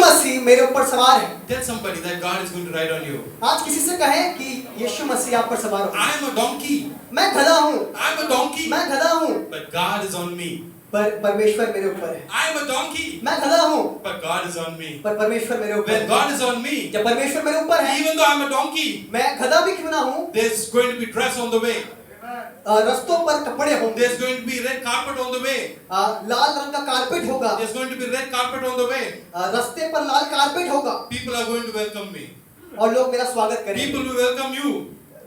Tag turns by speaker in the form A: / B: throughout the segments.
A: मसीह मेरे ऊपर सवार है।
B: Tell somebody that God is going to ride on you.
A: आज किसी से कहें कि यीशु मसीह आप पर सवार हो।
B: I am a donkey.
A: मैं गधा हूँ।
B: I am a donkey.
A: मैं गधा हूँ।
B: But God is on me.
A: पर परमेश्वर मेरे ऊपर है।
B: I am a donkey.
A: मैं गधा हूँ।
B: But God is on me.
A: पर परमेश्वर मेरे ऊपर
B: When
A: है।
B: God is on me,
A: जब परमेश्वर मेरे ऊपर है,
B: even though I am a donkey,
A: मैं गधा भी क्यों ना हूँ,
B: there's going to be dress on the way.
A: रस्तों पर कपड़े होंगे।
B: There's going to be red carpet on the way.
A: लाल रंग का कारपेट होगा।
B: There's going to be red carpet on the way.
A: रास्ते पर लाल कारपेट होगा।
B: People are going to welcome me.
A: और लोग मेरा स्वागत करेंगे।
B: People will welcome you.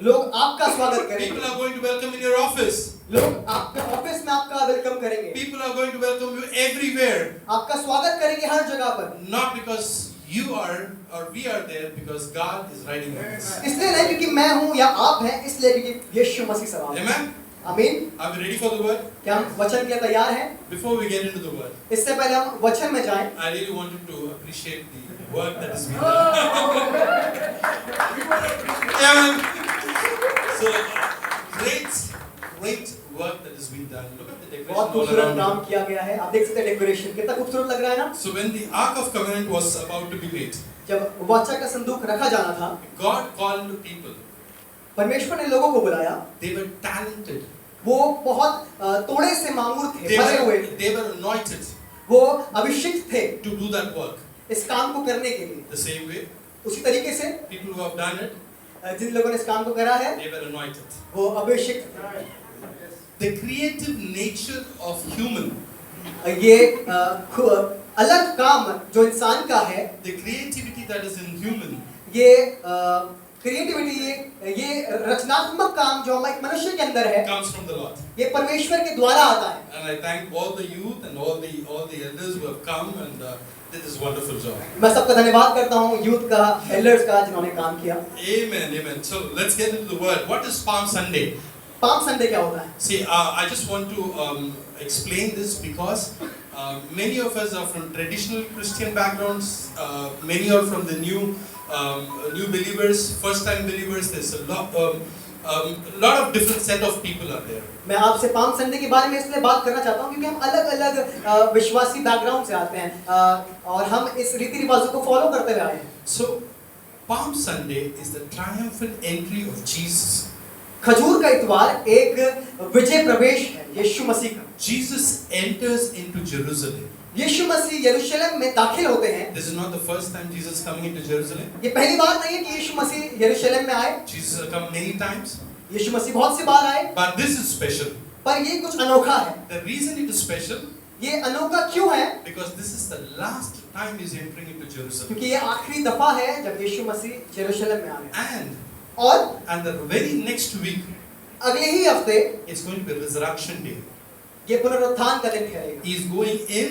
A: लोग आपका स्वागत करेंगे।
B: People are going to welcome in your office.
A: लोग आपके ऑफिस में आपका वेलकम करेंगे।
B: People are going to welcome you everywhere.
A: आपका स्वागत करेंगे हर जगह पर।
B: Not because you are or we are there, because God is riding on us.
A: इसलिए नहीं क्योंकि मैं हूँ या आप हैं, इसलिए क्योंकि यीशु मसीह सवार है।
B: Amen.
A: आमीन।
B: Are we ready for the word?
A: क्या हम वचन के लिए तैयार हैं?
B: Before we get into the word,
A: इससे पहले हम वचन में जाएं।
B: I really wanted to appreciate the work that has been done. Amen. So great work that has been done. Look at the decoration
A: बहुत
B: all
A: खूबसूरत
B: around.
A: काम किया गया है। आप देख सकते हैं डेकोरेशन कितना खूबसूरत लग रहा है ना?
B: So when the Ark of Covenant was about to be made,
A: जब वाचा का संदूक रखा जाना था,
B: God called people.
A: परमेश्वर ने लोगों को बुलाया।
B: They were talented.
A: वो बहुत तोड़े से मामूर थे, भरे हुए।
B: They were anointed
A: वो अभिषिक्त थे
B: to do that work.
A: इस काम को करने के लिए।
B: The same way,
A: उसी तरीके से
B: people who have done it,
A: जिन लोगों ने इस काम को करा है,
B: they were anointed.
A: वो अभिषिक्त थे।
B: The creative nature of human,
A: ये अलग काम जो इंसान का है,
B: the creativity that is in human,
A: ये क्रिएटिविटी, ये रचनात्मक काम जो एक मनुष्य के अंदर है,
B: comes from the Lord.
A: ये परमेश्वर के द्वारा आता है।
B: And I thank all the youth and all the elders who have come and did this wonderful job.
A: मैं सबका धन्यवाद करता हूँ यूथ का, एल्डर्स का जिन्होंने काम किया।
B: Amen, amen. So let's get into the word. What is Palm Sunday?
A: Palm Sunday क्या होता है?
B: See, I just want to explain this because many of us are from traditional Christian backgrounds. Many are from the new believers, first-time believers. There's a lot of different set of people are there.
A: मैं आपसे palm Sunday के बारे में इसलिए बात करना चाहता हूँ क्योंकि हम अलग-अलग विश्वासी बैकग्राउंड से आते हैं और हम इस रीति रिवाजों को फॉलो करते हुए आए हैं।
B: So, Palm Sunday is the triumphant entry of Jesus.
A: खजूर का इतवार एक विजय प्रवेश है यीशु मसीह का।
B: Jesus enters into Jerusalem.
A: यीशु मसीह यरूशलेम में दाखिल होते हैं।
B: This is not the first time Jesus coming into Jerusalem.
A: ये पहली बार नहीं है कि यीशु मसीह यरूशलेम में आए।
B: Jesus has come many times.
A: यीशु मसीह बहुत सी बार आए।
B: But this is special.
A: पर ये कुछ अनोखा है।
B: The reason it is special,
A: ये अनोखा क्यों है?
B: because this is the last time he's entering into Jerusalem.
A: क्योंकि ये आखिरी दफा है जब यीशु मसीह यरूशलेम में आ रहे हैं।
B: And the very next week,
A: अगले ही हफ्ते
B: it's going to be Resurrection Day.
A: ये पुनरुत्थान का दिन ठहरेगा।
B: He's going in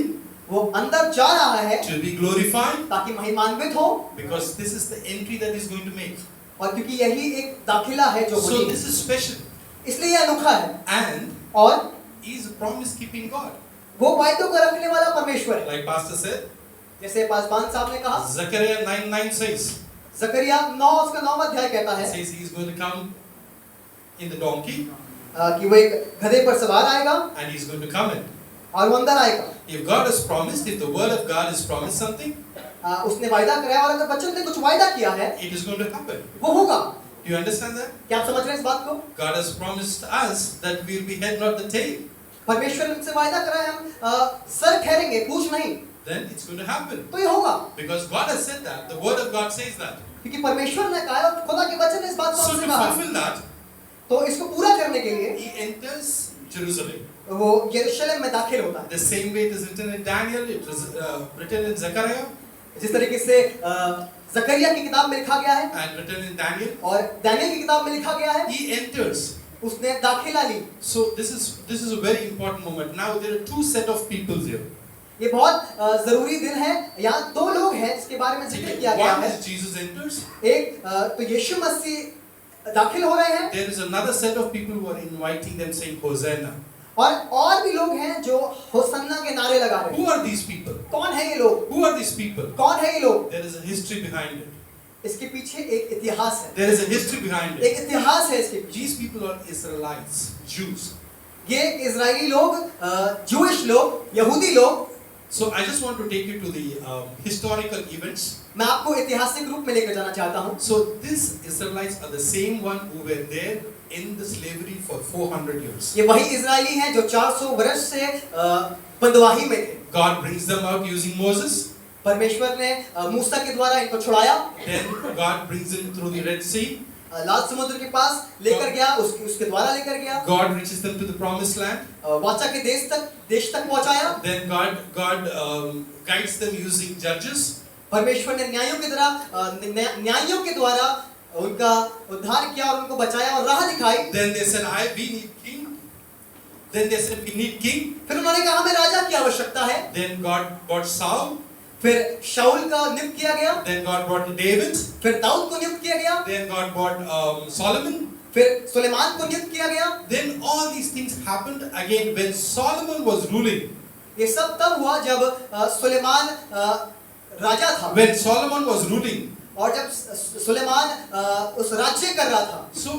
A: वो अंदर जा रहा है
B: to be glorified,
A: ताकि महिमान्वित हो,
B: because this is the entry that he's going to make.
A: और क्योंकि यही एक दाखिला है जो
B: So
A: होनी
B: this
A: है,
B: is special.
A: इसलिए ये अनोखा है।
B: And
A: और
B: he's a promise-keeping God.
A: वो वायदों को रखने वाला परमेश्वर है।
B: Like Pastor said,
A: जैसे पासवान साहब ने कहा,
B: Zechariah 9:9 says,
A: जकरिया 9 उसका 9वां अध्याय कहता है
B: says he's going to come in the donkey
A: कि वो एक गधे पर सवार आएगा
B: and he's going to come in.
A: और वो अंदर आएगा।
B: If God has promised, if the word of God has promised something,
A: उसने वायदा कराया और अगर वचन ने कुछ वायदा किया है,
B: it is going to happen.
A: वो होगा।
B: Do you understand that?
A: क्या आप समझ रहे हैं इस बात को?
B: God has promised us that we'll be head, not the tail.
A: परमेश्वर ने हमसे वायदा करा है हम सर ठहरेंगे, पूछ नहीं।
B: Then it's going to happen.
A: तो ये होगा।
B: Because God has said that. The word of God says that.
A: क्योंकि परमेश्वर ने कहा और खुदा के वचन ने इस बात को
B: So
A: हमसे
B: to
A: कहा।
B: fulfill that,
A: तो इसको पूरा करने के लिए
B: he enters Jerusalem.
A: वो यरूशलेम में दाखिल होता है।
B: The same way it is written in Daniel, it was written in Zechariah,
A: जिस तरीके से जकरिया की किताब में लिखा गया है
B: and written in Daniel.
A: और दानियेल की किताब में लिखा गया है,
B: He enters.
A: उसने दाखिला ली।
B: So this is a very important moment. Now there are two set of people here.
A: ये बहुत जरूरी दिन है। यहाँ दो लोग हैं जिसके बारे में जिक्र किया गया
B: One
A: है।
B: is Jesus enters.
A: एक तो यीशु मसीह दाखिल हो रहे हैं
B: There is another set of people who are inviting them, saying Hosanna.
A: और भी लोग हैं जो होसन्ना के नारे लगा रहे हैं।
B: Who are these people?
A: कौन है ये लोग?
B: Who are these people?
A: कौन है ये लोग?
B: There is a history behind it.
A: इसके पीछे एक इतिहास है।
B: There is a history behind
A: एक
B: it.
A: इतिहास है इसके पीछे।
B: These people are Israelites, Jews.
A: ये इजरायली लोग, जूइश लोग, यहूदी लोग,
B: So I just want to take you to the historical events.
A: मैं आपको ऐतिहासिक रूप में लेकर जाना चाहता हूँ।
B: So these Israelites are the same one who were there in the slavery for 400 years.
A: ये वही इजरायली हैं जो 400 वर्ष से बंदवाही में थे।
B: God brings them out using Moses.
A: परमेश्वर ने मूसा के द्वारा इनको छुड़ाया।
B: Then God brings them through the Red Sea.
A: लाल समुद्र के पास लेकर गया, उसके द्वारा लेकर गया।
B: God reaches them to the promised land.
A: वाचा के देश तक पहुंचाया।
B: Then God guides them using judges.
A: परमेश्वर ने न्यायियों के द्वारा उनका उद्धार किया और उनको बचाया और राह दिखाई।
B: Then they said, we need king. Then they said, we need king.
A: फिर उन्होंने कहा हमें राजा की आवश्यकता है।
B: Then God brought Saul.
A: फिर शाऊल का नियुक्त किया गया।
B: Then God brought David.
A: फिर दाऊद को नियुक्त किया गया।
B: Then God brought Solomon.
A: फिर सुलेमान को नियुक्त किया गया।
B: Then all these things happened again when Solomon was ruling.
A: ये सब तब हुआ जब सुलेमान राजा था।
B: When Solomon was ruling.
A: और जब सुलेमान उस राज्य कर रहा था।
B: So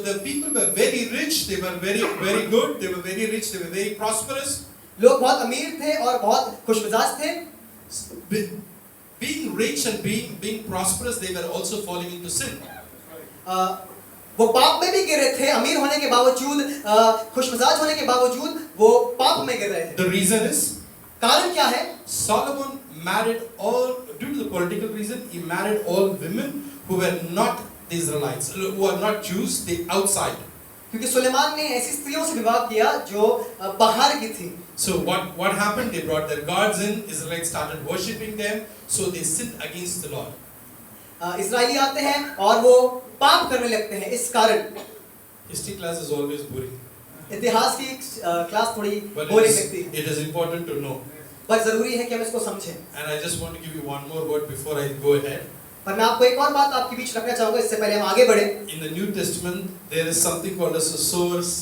B: the people were very rich. They were very good. They were very rich. They were very prosperous.
A: लोग बहुत अमीर थे और बहुत खुशमिजाज थे।
B: Being rich and being prosperous, they were also falling into sin.
A: वो पाप में भी गिरे थे। अमीर होने के बावजूद, खुशमिजाज होने के बावजूद वो पाप में गिर रहे थे।
B: The reason is,
A: कारण क्या है?
B: Solomon married all, due to the political reason, he married all women who were not the Israelites, who are not Jews, they outside.
A: क्योंकि सुलेमान ने ऐसी स्त्रियों से विवाह किया जो बाहर की थी।
B: So what happened? They brought their gods in. Israelites started worshipping them. So they sinned against the Lord.
A: इस्राएली आते हैं और वो पाप करने लगते हैं इस कारण।
B: History class is always boring.
A: इतिहास की क्लास थोड़ी
B: But
A: बोरिंग लगती है।
B: it is important to know.
A: पर जरूरी है कि हम इसको समझें।
B: And I just want to give you one more word before I go ahead.
A: पर मैं आपको एक और बात आपके बीच रखना चाहूँगा इससे पहले हम आगे बढ़े।
B: In the New Testament, there is something called as a sower's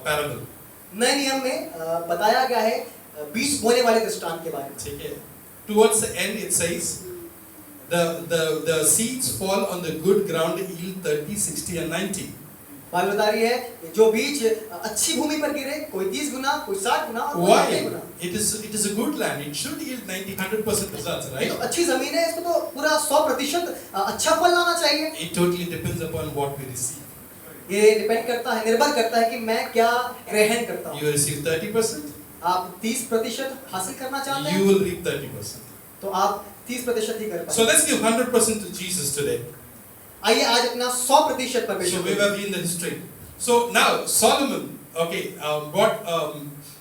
B: parable.
A: नए नियम में बताया गया है बीज बोने वाले दृष्टांत के बारे में।
B: ठीक है? Towards the end, it says, the seeds fall on the good ground, yield 30, 60, and 90.
A: Bible बता रही है जो बीज अच्छी भूमि पर गिरे, कोई 30 गुना, कोई 60 गुना और कोई 90 गुना।
B: It is a good land. It should yield 90-100% results,
A: ये
B: right?
A: तो अच्छी जमीन है, इसको तो पूरा 100% अच्छा फल लाना चाहिए।
B: It totally depends upon what we receive.
A: ये डिपेंड करता है, निर्भर करता है कि मैं क्या ग्रहण करता हूँ।
B: You receive 30%,
A: आप 30% हासिल करना चाहते हैं,
B: you will reap 30%.
A: तो आप 30% ही कर पाएंगे।
B: So let's give 100% to Jesus today.
A: आइए आज अपना 100% परमेश्वर
B: So
A: को
B: where were we in the history? So now Solomon, okay, brought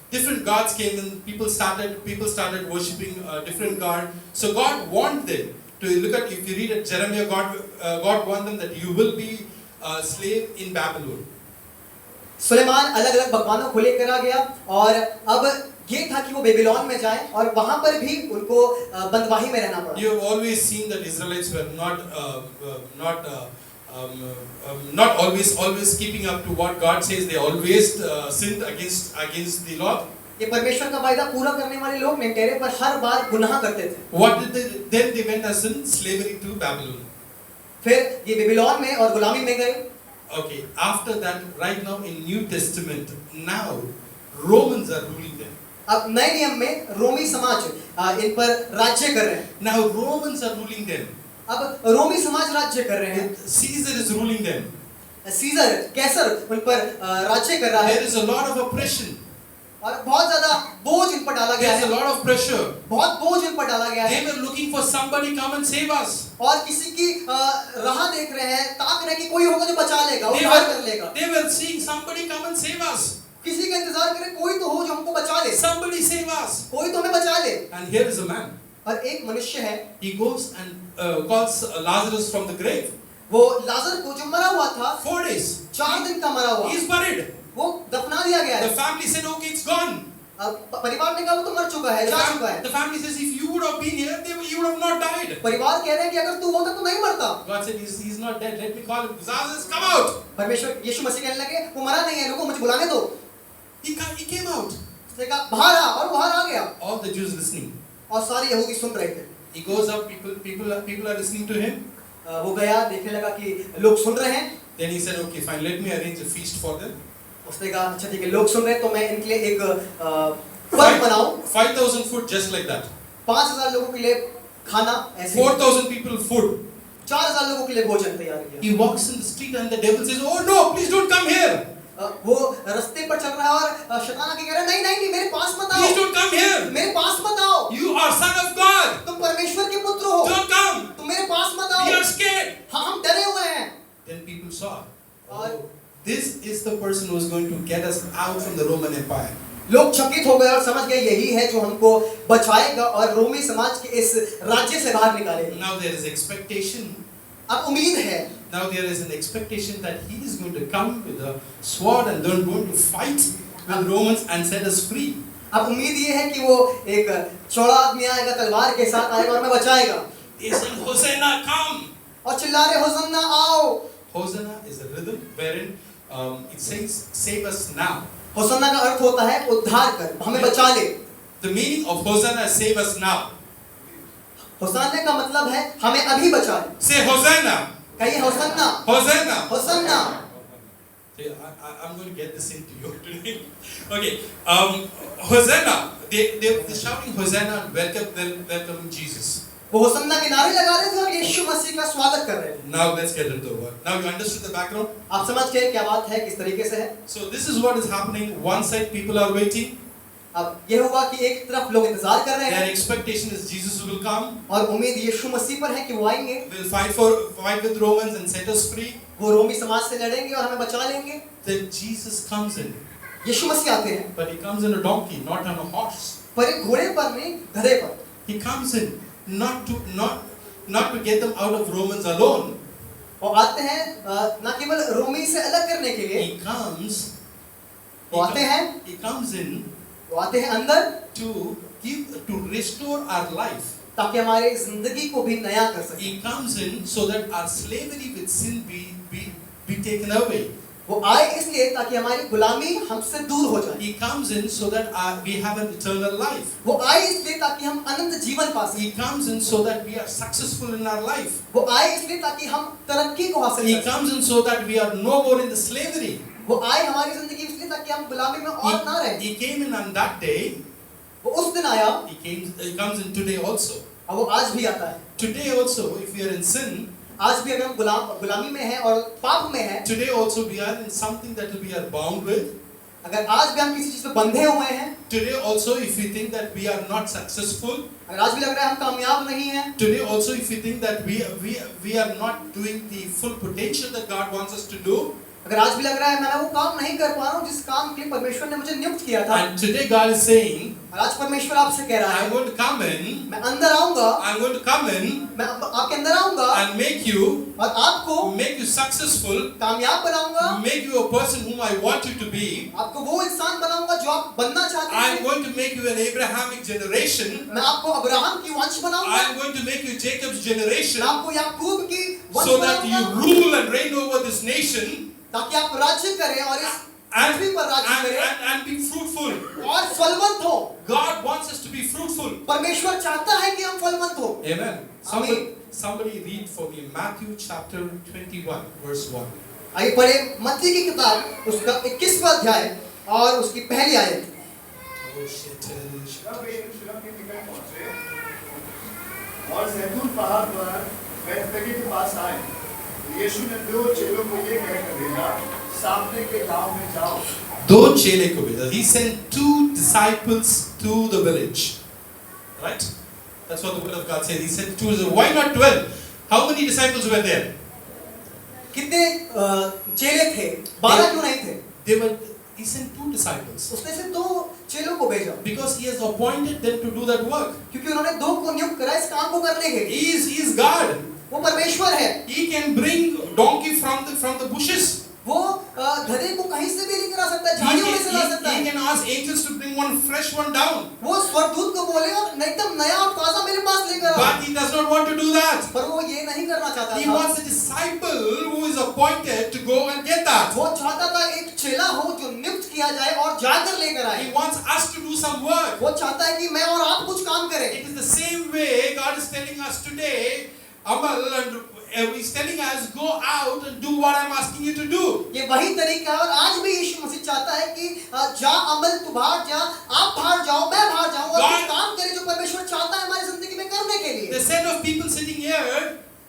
B: different gods came in. People started worshipping different god. So God warned them to look at. If you read at Jeremiah, God warned them that you will be a slave in Babylon.
A: Suleman अलग-अलग भगवानों को लेकर आ गया और अब ये था कि वो बेबीलोन में जाएं और वहां पर भी उनको बंदवाही में रहना पड़ा।
B: You have always seen that Israelites were not always keeping up to what God says. They always sinned against the Lord.
A: ये परमेश्वर का वायदा पूरा करने वाले लोग नहीं ठहरे पर हर बार गुनाह करते थे।
B: What did they? Then they went as in slavery to Babylon.
A: फिर ये बेबीलोन में और गुलामी में गए।
B: Okay, after that, right now in New Testament, now Romans are ruling them.
A: अब नए नियम में रोमी समाज इन पर राज्य कर रहे हैं।
B: Now Romans are ruling them.
A: अब रोमी समाज राज्य कर रहे हैं।
B: Caesar is ruling them.
A: Caesar, Kaiser उन पर राज्य कर रहा है।
B: There is a lot of oppression.
A: और बहुत ज्यादा बोझ इन पर डाला गया
B: There is
A: है।
B: a lot of pressure.
A: बहुत बोझ इन पर डाला गया है।
B: They were looking for somebody come and save us.
A: और किसी की राह देख रहे हैं, ताक रहे हैं कि कोई होगा जो बचा लेगा, उद्धार कर लेगा।
B: They were seeing somebody come and save us.
A: किसी का इंतजार करें, कोई तो हो जो हमको बचा ले।
B: Somebody save us.
A: कोई तो हमें बचा ले।
B: And here is a man.
A: और एक मनुष्य है।
B: He goes and calls Lazarus from the grave.
A: वो लाजर को जो मरा हुआ था
B: 4 days.
A: 4 दिन का मरा हुआ।
B: He is buried.
A: वो दफना दिया गया है।
B: The family said, okay, it's gone.
A: परिवार ने कहा वो तो मर चुका है, जा चुका है।
B: The family says, if you would have been here, you would have not died.
A: परिवार कह रहे हैं कि अगर तू होता तो नहीं मरता।
B: God said, he's not dead. Let me call him. Lazarus, come out.
A: परमेश्वर यीशु मसीह कहने लगे, वो मरा नहीं है, लोगों मुझे बुलाने दो।
B: He came out.
A: उसने कहा बाहर आ, और बाहर आ गया।
B: All the Jews listening.
A: और सारे यहूदी सुन रहे थे।
B: He goes up. People are listening to him.
A: वो गया, देखने लगा कि लोग सुन रहे हैं।
B: Then he said, okay, fine. Let me arrange a feast for them.
A: उसने कहा अच्छा ठीक है, लोग सुन रहे हैं तो मैं इनके लिए एक फर्क बनाओ।
B: 5,000 food just like that.
A: 5,000 लोगों के लिए खाना ऐसे,
B: 4,000 people food.
A: 4,000 लोगों के लिए भोजन तैयार किया।
B: He walks in the street and the devil says, "Oh no, please don't come here.
A: वो रास्ते पर चल रहा है और शैतान आके कह रहा है नहीं नहीं नहीं मेरे पास मत
B: Please
A: आओ,
B: don't come here.
A: मेरे पास मत आओ,
B: You are son of God.
A: तुम परमेश्वर के पुत्र हो,
B: Don't come.
A: तुम मेरे पास मत
B: We
A: आओ,
B: are scared."
A: हाँ हम डरे हुए हैं।
B: Then people saw,
A: और
B: this is the person who is going to get us out from the Roman Empire.
A: लोग चकित हो गए और समझ गए यही है जो हमको बचाएगा और रोमी समाज के इस राज्य से बाहर निकालेगा।
B: Now there is expectation.
A: अब उम्मीद है,
B: Now there is an expectation that he is going to come with a sword and then going to fight with Romans and set us free.
A: अब उम्मीद ये है कि वो एक चौड़ा आदमी आएगा, तलवार के साथ आएगा और हमें बचाएगा।
B: They say, "Hosanna, come!"
A: और चिल्ला रहे होसन्ना आओ।
B: Hosanna is a rhythm wherein it says, "Save us now."
A: Hosanna का अर्थ होता है उद्धार कर, हमें बचा ले।
B: The meaning of Hosanna is save us now.
A: Hosanna का मतलब है हमें अभी बचा ले।
B: Say Hosanna.
A: कहिए Hosanna,
B: Hosanna.
A: Hosanna.
B: I'm going to get this into you today. Okay. Hosanna. They're shouting Hosanna and welcoming Jesus.
A: वो होसन्ना के नारे लगा रहे थे और यीशु मसीह का स्वागत कर रहे थे।
B: Now let's get into the word. Now you understood the background?
A: आप समझ गए क्या बात है, किस तरीके से है?
B: So this is what is happening. One side people are waiting.
A: अब ये हुआ कि एक तरफ लोग इंतजार कर रहे
B: Their
A: हैं
B: expectation is Jesus will come,
A: और उम्मीद यीशु मसीह पर है कि वो आएंगे,
B: will fight with Romans and set us free.
A: वो रोमी समाज से लड़ेंगे और हमें बचा लेंगे।
B: Then Jesus comes in,
A: यीशु मसीह आते हैं,
B: but he comes in a donkey, not on a horse.
A: पर एक घोड़े पर नहीं, गधे पर।
B: He comes in not to get them out of Romans alone.
A: और आते हैं न केवल रोमी से अलग करने के लिए,
B: He comes.
A: वो आते हैं,
B: He comes in
A: वो आते हैं अंदर
B: to restore our life.
A: ताकि हमारे जिंदगी को भी नया कर सके।
B: He comes in so that our slavery with sin be taken away.
A: वो आए इसलिए ताकि हमारी गुलामी हमसे दूर हो जाए।
B: He comes in so that we have an eternal life.
A: वो आए इसलिए ताकि हम अनंत जीवन पा सकें।
B: He comes in so that we are successful in our life.
A: वो आए इसलिए ताकि हम तरक्की को हासिल
B: He
A: कर सकें।
B: comes in so that we are no more in the slavery.
A: वो आए हमारी जिंदगी इसलिए ताकि हम गुलामी में और ना रहें।
B: He came in on that day.
A: वो उस दिन आया,
B: He comes in today also.
A: और वो आज भी आता है।
B: Today also, if we are in sin,
A: आज भी अगर हम गुलामी में हैं और पाप में हैं,
B: today also we are in something that we are bound with.
A: अगर आज भी हम किसी चीज पे बंधे हुए हैं,
B: Today also, if we think that we are not successful,
A: अगर आज भी लग रहा है हम कामयाब नहीं हैं,
B: today also if we think that we are not doing the full potential that God wants us to do,
A: अगर आज भी लग रहा है मैं वो काम नहीं कर पा रहा हूँ जिस काम के लिए परमेश्वर ने मुझे नियुक्त किया था,
B: and today God is saying,
A: और आज परमेश्वर आपसे कह रहा
B: I'm
A: है,
B: going to come in,
A: मैं अंदर आऊंगा,
B: I'm going to come in
A: मैं आपके अंदर आऊंगा
B: and make you
A: successful,
B: successful,
A: कामयाब बनाऊंगा,
B: make you a person whom I want you to be.
A: आपको वो इंसान बनाऊंगा जो आप बनना चाहते
B: I'm
A: हैं।
B: going to make you an Abrahamic generation.
A: मैं आपको अब्राहम की वंश बनाऊंगा,
B: I'm going to make you Jacob's generation,
A: मैं आपको याकूब की वंश
B: so that you
A: बनाऊंगा,
B: rule and reign over this nation
A: ताकि आप राज्य करें और इस पृथ्वी पर राज्य करें
B: and be fruitful.
A: और फलवंत हो।
B: God wants us to be fruitful.
A: परमेश्वर चाहता है कि हम फलवंत हो।
B: Amen. Somebody read for me Matthew chapter 21 verse 1.
A: आइए पढ़े मत्ती की किताब उसका 21वां अध्याय और उसकी पहली आयत।
C: और जैतून पहाड़ पर बैतफगे के पास आए, यीशु ने दो चेलों को ये कहकर भेजा, सामने के गांव में जाओ।
B: दो चेले को भेजा. He sent two disciples to the village. Right? That's what the word of God says. He sent two. Why not 12? How many disciples were there?
A: कितने चेले थे? 12 क्यों नहीं थे?
B: He sent two disciples.
A: उसने से दो चेलों को भेजा
B: Because he has appointed them to do that work.
A: क्योंकि उन्होंने दो को नियुक्त करा इस काम को करने के लिए।
B: He is God.
A: वो परमेश्वर है।
B: He can bring donkey from the bushes.
A: वो गधे को कहीं से भी लेकर आ सकता है, झाड़ियों में से ला सकता
B: He
A: है।
B: can ask angels to bring one fresh one down.
A: वो स्वर्गदूत को बोले और एकदम नया और ताजा मेरे पास लेकर आओ।
B: But he does not want to do that.
A: पर वो ये नहीं करना चाहता
B: He
A: था।
B: wants a disciple who is appointed to go and get that.
A: वो चाहता था एक चेला हो जो नियुक्त किया जाए और जाकर लेकर आए।
B: He wants us to do some work.
A: वो चाहता है कि मैं और आप कुछ काम करें।
B: It is the same way God is telling us today, Amal, and he's telling us, go out and do what I'm asking you to do.
A: ये वही तरीका है और आज भी यीशु मसीह चाहता है कि जा अमल, तू बाहर जा, आप बाहर जाओ, मैं बाहर जाऊं और कुछ काम करें जो परमेश्वर चाहता है हमारी जिंदगी में करने के लिए।
B: The set of people sitting here,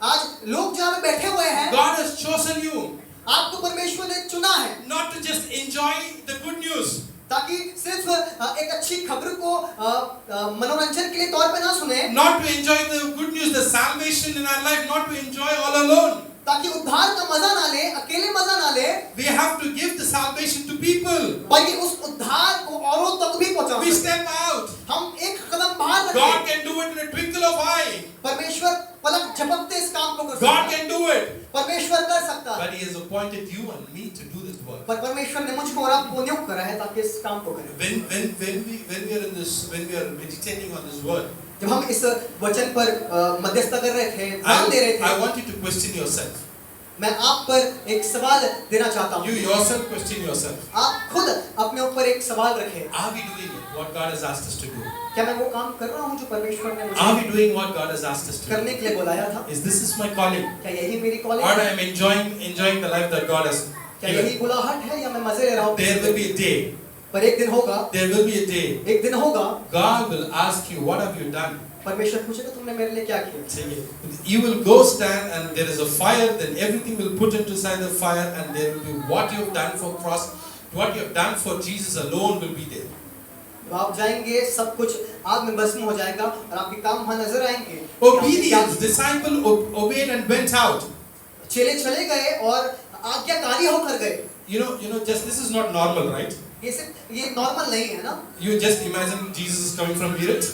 A: आज लोग जहाँ पे बैठे हुए हैं,
B: God has chosen you
A: आपको परमेश्वर ने चुना है
B: not to just enjoy the good news,
A: ताकि सिर्फ एक अच्छी खबर को मनोरंजन के लिए तौर पे ना सुने,
B: not to enjoy the good news, the salvation in our life, not to enjoy all alone.
A: ताकि उद्धार का मजा ना ले, अकेले मजा ना ले,
B: We have to give the salvation to people.
A: बल्कि उस उद्धार को औरों तक भी पहुंचा
B: We
A: सके।
B: step out.
A: हम एक कदम बाहर
B: God
A: रखें।
B: can do it in a twinkle of eye.
A: परमेश्वर पलक झपकते इस काम को कर सकता
B: God
A: है।
B: can do it.
A: परमेश्वर कर सकता है।
B: But He has appointed you and me to do this work.
A: पर परमेश्वर ने मुझको और आपको नियुक्त करा है ताकि इस काम को करें।
B: When we are meditating on this word,
A: जब हम इस वचन पर मध्यस्थता कर रहे थे, ध्यान दे रहे
B: I
A: थे,
B: want you to question yourself.
A: मैं आप पर एक सवाल देना चाहता
B: You
A: हूँ।
B: yourself question yourself.
A: आप खुद अपने ऊपर एक सवाल रखें।
B: Are we doing what God has asked us to do?
A: क्या मैं वो काम कर रहा हूँ जो परमेश्वर ने
B: Are
A: मुझे
B: we doing what God has asked us to
A: करने
B: do?
A: के लिए बुलाया था?
B: Is my calling?
A: क्या यही मेरी
B: Or
A: कॉलिंग
B: I
A: है?
B: am enjoying the life that God has
A: क्या
B: given?
A: यही बुलाहट है या मैं मजे ले रहा हूँ?
B: There will be a day.
A: पर एक दिन होगा,
B: There will be a day.
A: एक दिन होगा,
B: God will ask you, what have you done?
A: परमेश्वर पूछेगा तुमने मेरे लिए क्या किया?
B: Say it. You will go stand and there is a fire, then everything will put into inside the fire and there will be what you have done for cross, what you have done for Jesus alone will be there.
A: जब आप जाएंगे सब कुछ आग में भस्म हो जाएगा और आपके काम वहाँ नजर आएंगे।
B: Obedience, disciple obeyed and went out.
A: चेले चले गए और आज्ञाकारी होकर गए।
B: You know, just this is not normal, right?
A: ये नॉर्मल नहीं है ना?
B: You just imagine Jesus is coming from Meerut.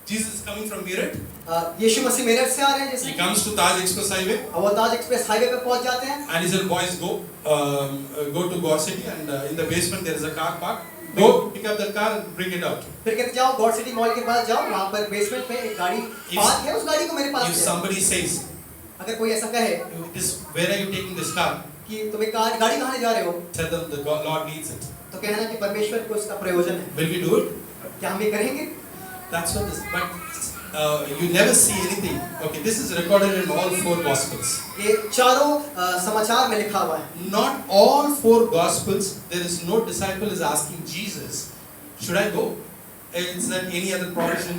B: Jesus is coming from Meerut.
A: यीशु मसीह मेरठ से आ रहे हैं जैसे।
B: He comes to Taj Express Highway
A: वो ताज एक्सप्रेस हाईवे पे पहुंच जाते हैं।
B: and he said, boys, go to Gore City and in the basement there is a car park. Go pick up that car and bring it out.
A: फिर कहते जाओ God city mall के पास जाओ, वहाँ पर बेसमेंट में एक गाड़ी पार्क है, उस गाड़ी को मेरे पास
B: If
A: ले आओ।
B: somebody says,
A: अगर कोई ऐसा कहे
B: where are you taking this car?
A: कि तुम एक गाड़ी कहाँ ले जा रहे हो,
B: Tell them the Lord needs it.
A: तो कहना कि परमेश्वर को इसका प्रयोजन है।
B: Will we do it?
A: क्या हम ये करेंगे?
B: That's what this. But you never see anything. Okay, this is recorded in all 4 Gospels.
A: ये चारों समाचार में लिखा हुआ है।
B: Not all 4 Gospels. There is no disciple is asking Jesus, should I go? Is there any other provision?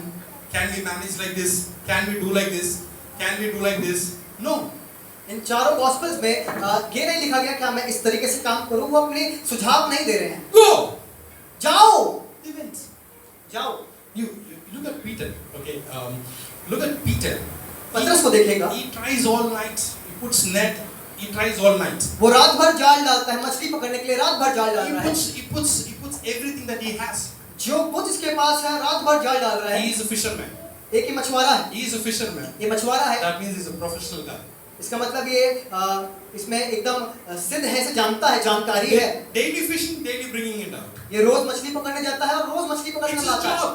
B: Can we manage like this? Can we do like this? Can we do like this? No.
A: इन चारों gospels में ये नहीं लिखा गया कि मैं इस तरीके से काम करूं, वो अपने सुझाव नहीं दे रहे हैं।
B: Go.
A: जाओ,
B: Events.
A: जाओ।
B: You look at Peter. Okay. Look at Peter.
A: पतरस को देखेगा।
B: He tries all night. He puts net. He tries all night.
A: वो रात भर जाल डालता है, मछली पकड़ने के लिए रात भर जाल डाल रहा है।
B: He puts everything that he has.
A: जो कुछ इसके पास है रात भर जाल डाल रहा है।
B: He is a fisherman.
A: एक ही मछुआरा है।
B: He is a fisherman.
A: ये मछुआरा है।
B: That means he's a professional guy.
A: इसका मतलब ये इसमें एकदम सिद्ध है, इसे जानता है, जानकारी है।
B: Daily fishing, daily bringing it out.
A: ये रोज मछली पकड़ने जाता है और रोज मछली पकड़ने
B: It's his
A: लाता है।
B: job.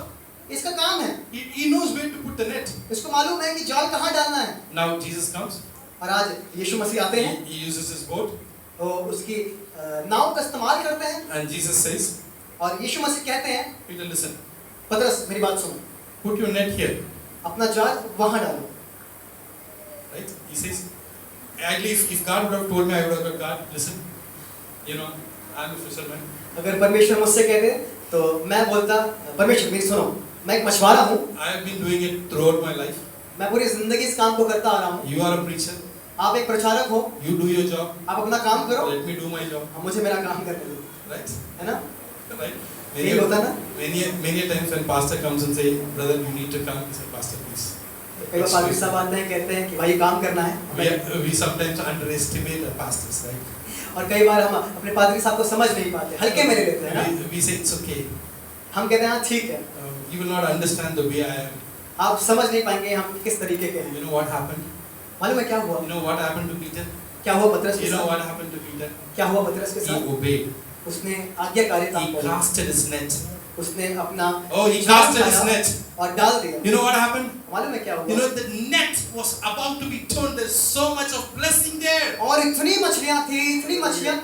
A: इसका काम है।
B: He knows where to put the net.
A: इसको मालूम है कि जाल कहाँ डालना है।
B: Now Jesus comes.
A: और आज यीशु मसीह आते हैं,
B: He uses his boat.
A: तो उसकी नाव का इस्तेमाल करते हैं
B: And Jesus says,
A: और यीशु मसीह कहते हैं,
B: Peter, listen.
A: पतरस मेरी बात सुनो,
B: Put your net here.
A: अपना जाल वहाँ डालो।
B: Right? He says, actually, if God would have told me, I would have said, God, listen. I'm a fisherman.
A: अगर परमेश्वर मुझसे कहते तो मैं बोलता, परमेश्वर मेरी सुनो, मैं एक मछुआरा हूँ,
B: I have been doing it throughout my life.
A: मैं पूरी जिंदगी इस काम को करता आ रहा हूँ।
B: You are a preacher.
A: आप एक प्रचारक हो,
B: You do your job.
A: आप अपना काम करो,
B: Let me do my job.
A: अब मुझे मेरा काम करने दो,
B: Right?
A: है ना?
B: Right?
A: यही होता है ना?
B: Many times when pastor comes and say, brother, you need to come. He said, pastor, please.
A: कई बार पादरी साहब आते हैं, कहते हैं कि भाई काम करना है।
B: We sometimes underestimate our pastors, right?
A: और कई बार हम अपने पादरी साहब को समझ नहीं पाते, हल्के में ले लेते हैं ना?
B: We say it's okay.
A: हम कहते हैं हाँ ठीक है,
B: You will not understand the way I am.
A: आप समझ नहीं पाएंगे हम किस तरीके के हैं।
B: You know what happened?
A: मालूम है क्या हुआ?
B: You know what happened to Peter?
A: क्या हुआ पतरस के
B: You know
A: साथ?
B: what happened to Peter?
A: क्या हुआ पतरस के
B: He
A: साथ?
B: obeyed.
A: उसने आज्ञाकारिता
B: He
A: की,
B: casted his net.
A: उसने अपना
B: Oh, he casted his net.
A: और डाल दिया।
B: You know what happened?
A: मालूम है क्या
B: You
A: हुआ?
B: know the net was about to be torn. There's so much of blessing there.
A: और इतनी मछलियाँ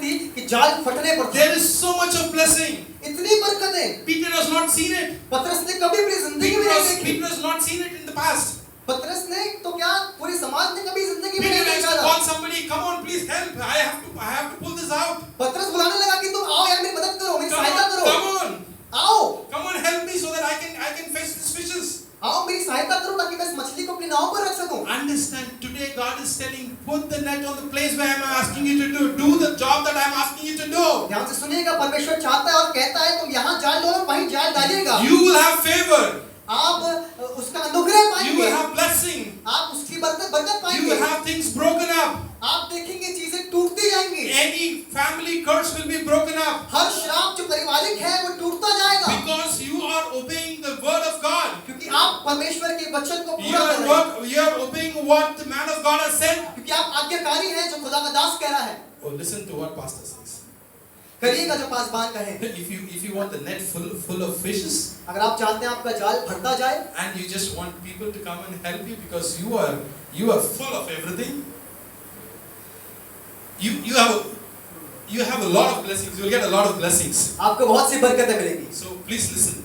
A: थी कि जाल फटने पर थे।
B: There is so much of blessing.
A: इतनी बरकतें
B: Peter has not seen it.
A: पतरस ने कभी अपनी जिंदगी में नहीं देखी।
B: Peter has not seen it in the past.
A: पतरस ने तो क्या समाज ने कभी जिंदगी में
B: Peter
A: नहीं
B: has
A: देखा
B: to
A: था।
B: call somebody, come on, please help. I have to pull this out.
A: पतरस बुलाने लगा कि तुम आओ यार मेरी मदद करो, मेरी
B: Come
A: सहायता
B: on,
A: करो,
B: come on,
A: आओ
B: come on, help me so that I can face these fishes.
A: आओ मेरी सहायता करो ताकि मैं इस मछली को अपनी नाव पर रख सकूं।
B: Understand, today God is telling, put the net on the place where I am asking you to do. Do the job that I am asking you to do.
A: ध्यान से सुनिएगा, परमेश्वर चाहता है और कहता है तुम यहाँ जाल लो और वहीं जाल डालिएगा।
B: You will have favor.
A: आप उसका अनुग्रह
B: You
A: पाएंगे,
B: will have blessing.
A: आप उसकी बरकत
B: You
A: पाएंगे,
B: will have things broken up.
A: आप देखेंगे चीजें टूटती जाएंगी,
B: Any family curse will be broken up.
A: हर श्राप जो पारिवारिक है वो टूटता जाएगा,
B: Because you are obeying the word of God.
A: क्योंकि आप परमेश्वर के वचन को
B: You
A: पूरा कर रहे हैं,
B: you are obeying what the man of God has said.
A: क्योंकि आप आज्ञाकारी हैं जो खुदा का दास कह रहा है।
B: Oh, listen to what pastor says.
A: करिएगा जो पासबान कहे।
B: If you want the net full of fishes,
A: अगर आप चाहते हैं आपका जाल भरता जाए
B: and you just want people to come and help you because you are full of everything, you have a lot of blessings. You will get a lot of blessings.
A: आपको बहुत सी बरकतें मिलेंगी।
B: So please listen.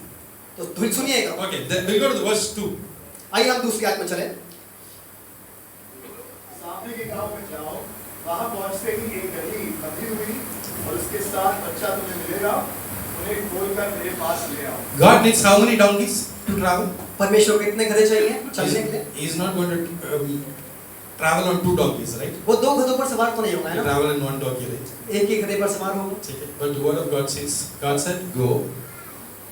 A: तो धुन सुनिएगा।
B: Okay, then we'll go to the verse 2.
A: आइए हम दूसरी आयत में चलें।
C: सामने के गांव में जाओ, वहां पहुंचते ही एक गदही बंधी हुई और उसके साथ बच्चा तुम्हें मिलेगा, उन्हें खोलकर मेरे पास ले आओ।
B: God needs how many donkeys to travel?
A: परमेश्वर को कितने गधे चाहिए चलने के लिए?
B: He is not going to travel on 2 donkeys, right?
A: वो 2 गधों पर सवार तो नहीं होगा, है
B: He
A: ना?
B: travel in 1 donkey, right?
A: एक ही गधे पर सवार होगा।
B: Okay. But the word of God says, God said, go,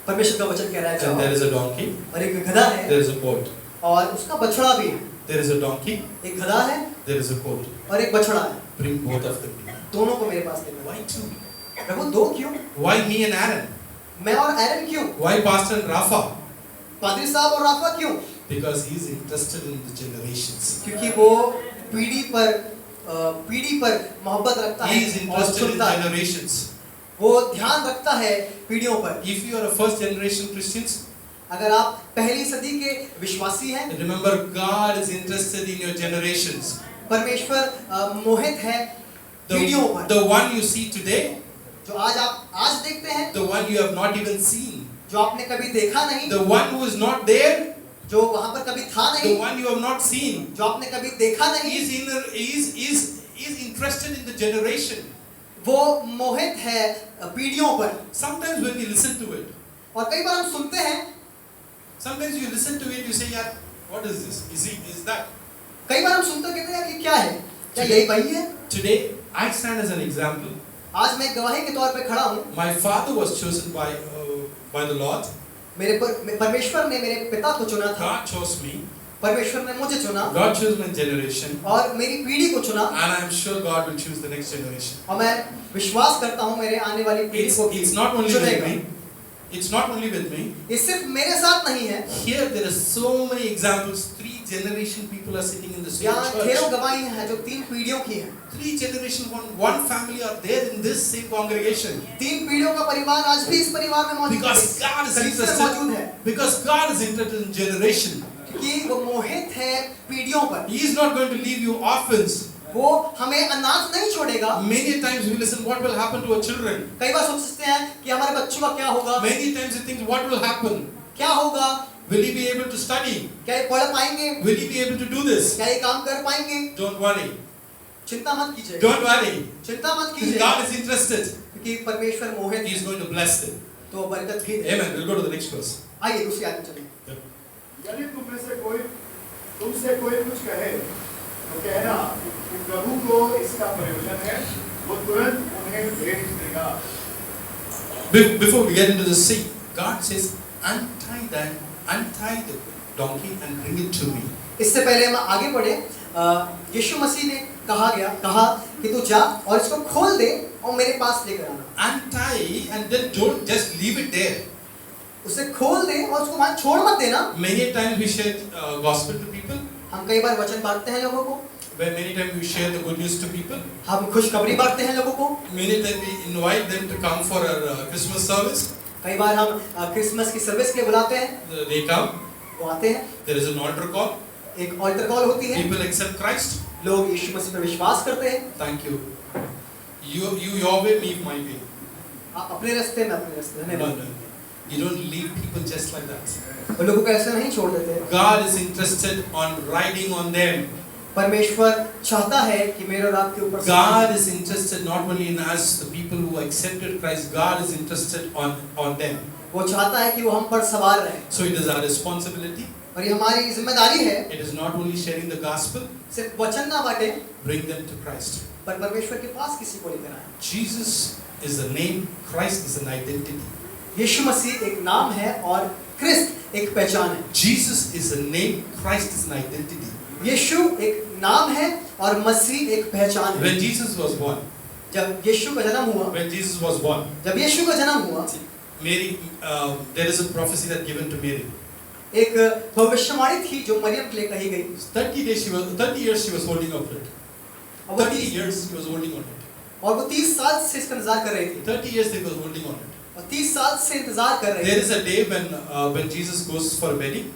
A: परमेश्वर का वचन कह रहा है
B: and there
A: जाओ,
B: is a donkey,
A: और एक गधा है
B: there is a colt.
A: और उसका बछड़ा भी है।
B: There is a donkey,
A: एक गधा है
B: there is a colt.
A: और एक बछड़ा है,
B: Bring both of them here.
A: दोनों को मेरे पास लेकर।
B: Why 2?
A: प्रभु 2 क्यों?
B: Why me and Aaron?
A: मैं और एरन क्यों?
B: Why Pastor and Rafa?
A: पादरी साहब और राफा क्यों?
B: Because he is interested in the generations.
A: क्योंकि वो पीढ़ी पर मोहब्बत रखता
B: He
A: है
B: is
A: और
B: interested in
A: सुनता है,
B: generations.
A: वो ध्यान रखता है पीढ़ियों पर।
B: If you are a first generation Christians,
A: अगर आप पहली सदी के विश्वासी हैं,
B: remember God is interested in your generations.
A: परमेश्वर मोहित है पीढ़ियों पर।
B: The one you see today,
A: जो आज देखते हैं,
B: the one you have not even seen,
A: जो आपने कभी देखा नहीं,
B: the one who is not there,
A: जो वहां पर कभी था
B: the
A: नहीं,
B: one you have not seen,
A: जो आपने कभी देखा नहीं,
B: is interested in the generation.
A: वो मोहित है पीढ़ियों पर।
B: Sometimes when we listen to it,
A: और कई बार हम सुनते हैं,
B: sometimes you listen to it, you say, yeah, what is this? Is that?
A: कई बार हम सुनते कहते हैं यार ये क्या है? क्या यही वही है?
B: Today, I stand as an example.
A: आज मैं गवाही के तौर पे खड़ा हूँ।
B: My father was chosen by the Lord.
A: परमेश्वर ने मेरे पिता को चुना था।
B: God chose me.
A: परमेश्वर ने मुझे चुना।
B: God chose my generation.
A: और मेरी पीढ़ी को चुना।
B: And I am sure God will choose the next generation.
A: और मैं विश्वास करता हूँ मेरे आने वाली पीढ़ी को
B: It's not only with me. It's not only with me.
A: ये सिर्फ मेरे साथ नहीं है।
B: Here there are so many examples. 3 generation people are sitting in the same
A: यहाँ ढेरों
B: church.
A: गवाही हैं जो 3 पीढ़ियों की हैं।
B: 3 generation, one family are there in this same congregation.
A: 3 पीढ़ियों का परिवार आज भी इस परिवार में मौजूद है।
B: Because God is
A: कलीसिया में मौजूद है।
B: interested. Because God is interested in generation.
A: कि वो मोहित है पीढ़ियों पर।
B: He is not going to leave you orphans.
A: वो हमें अनाथ नहीं छोड़ेगा।
B: Many times we listen, what will happen to our children?
A: कई बार सोचते हैं कि हमारे बच्चों का क्या होगा?
B: Many times we think, what will happen?
A: क्या होगा?
B: Will he be able to study?
A: क्या ये पढ़ पाएंगे?
B: Will he be able to do this?
A: क्या ये काम कर पाएंगे?
B: Don't worry.
A: चिंता मत कीजिए।
B: Don't worry.
A: चिंता मत कीजिए।
B: God is interested.
A: क्योंकि परमेश्वर मोहित
B: He is going to bless them.
A: तो बरकत भी दे।
B: Amen. We'll go to the next verse.
A: आइए दूसरी आयत में चलें।
C: यदि तुमसे कोई कुछ कहे तो कहना कि प्रभु को इसका प्रयोजन है, वो तुरंत उन्हें भेज देगा।
B: Before we get into the sea, God says, untie the donkey and bring it to me.
A: इससे पहले हम आगे बढ़े, यीशु मसीह ने कहा कि तू जा और इसको खोल दे और मेरे पास लेकर आना।
B: Untie and then don't just leave it there.
A: उसे खोल दे और उसको वहां छोड़ मत देना।
B: Many times we share gospel to people.
A: हम कई बार वचन बांटते हैं लोगों को।
B: Where many times we share the good news to people.
A: हम खुशखबरी बांटते हैं लोगों को।
B: Many times we invite them to come for our Christmas service.
A: कई बार हम क्रिसमस की सर्विस के लिए बुलाते हैं।
B: They come.
A: वो आते हैं।
B: There is an altar call.
A: एक ऑल्टर कॉल होती है।
B: People accept Christ.
A: लोग यीशु मसीह पर विश्वास करते हैं।
B: Thank you. You your way, me my way.
A: अपने रास्ते में अपने रास्ते में।
B: No. You don't leave people just like that.
A: वो लोगों को ऐसे नहीं छोड़ देते।
B: God is interested on riding on them.
A: परमेश्वर चाहता है कि मेरे और आपके ऊपर
B: God is interested not only in us, the people who accepted Christ. God is interested on them.
A: वो चाहता है कि वो हम पर सवार रहे,
B: So it is our responsibility.
A: और ये हमारी जिम्मेदारी है
B: It is not only sharing the gospel,
A: सिर्फ वचन ना बांटे,
B: bring them to Christ.
A: पर परमेश्वर के पास किसी को लेकर आए।
B: Jesus is the name, Christ is an identity.
A: यीशु मसीह एक नाम है और क्रिस्त एक पहचान है।
B: Jesus is a name, Christ is an identity.
A: यीशु एक नाम है और मसीह एक पहचान है।
B: When Jesus was born,
A: जब यीशु का जन्म हुआ,
B: when Jesus was born,
A: जब यीशु का जन्म हुआ,
B: Mary, there is a prophecy that given to Mary.
A: एक भविष्यवाणी थी जो मरियम के लिए कही गई।
B: 30 years she was holding on to it.
A: और वो
B: 30 years she was holding on to it.
A: और वो 30 साल से इसका इंतजार कर रही थी,
B: 30 years they were holding on to it.
A: और 30 साल से इंतजार कर रही
B: There
A: थी।
B: is a day when Jesus goes for a wedding.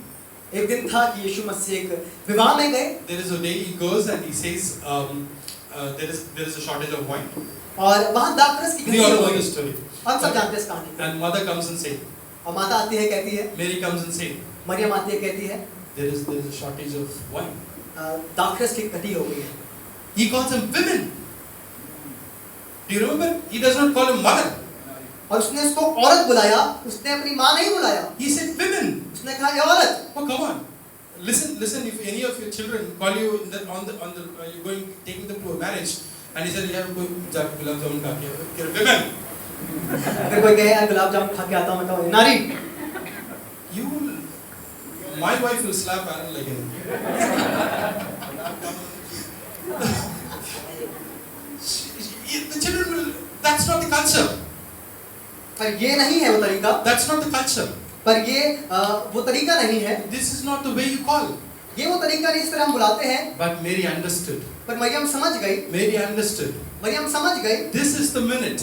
A: एक दिन था कि यीशु मसीह एक विवाह में गए,
B: There is a day he goes and he says there is a shortage of wine.
A: और वहाँ दाखरस की
B: We
A: कमी
B: all
A: हो
B: know
A: गई।
B: the story.
A: हम सब जानते हैं इस कहानी को।
B: And mother comes and says,
A: और माता आती है, कहती है,
B: Mary comes and says,
A: Maryam आती है, कहती है,
B: there is a shortage of wine.
A: दाखरस की कमी हो गई है।
B: He calls them women. Do you remember? He does not call him mother.
A: और उसने उसको औरत बुलाया, उसने अपनी माँ नहीं बुलाया,
B: He said women.
A: उसने कहा ये औरत।
B: Oh, come on. Listen. If any of your children call you you're going taking them to a marriage, and he said, "Yeah, go gulab jamun kha ke." Women.
A: अगर कोई कहे यार गुलाब जामुन खा के आता हूँ, मैं कहूँ नारी।
B: You will. My wife will slap Aaron like anything. The children will. That's not the culture.
A: पर ये नहीं है वो तरीका,
B: That's not the culture.
A: पर ये वो तरीका नहीं है,
B: This is not the way you call.
A: ये वो तरीका नहीं, इस तरह हम बुलाते हैं।
B: But Mary understood.
A: पर मरियम समझ गई,
B: Mary understood.
A: मरियम समझ गई,
B: This is the minute.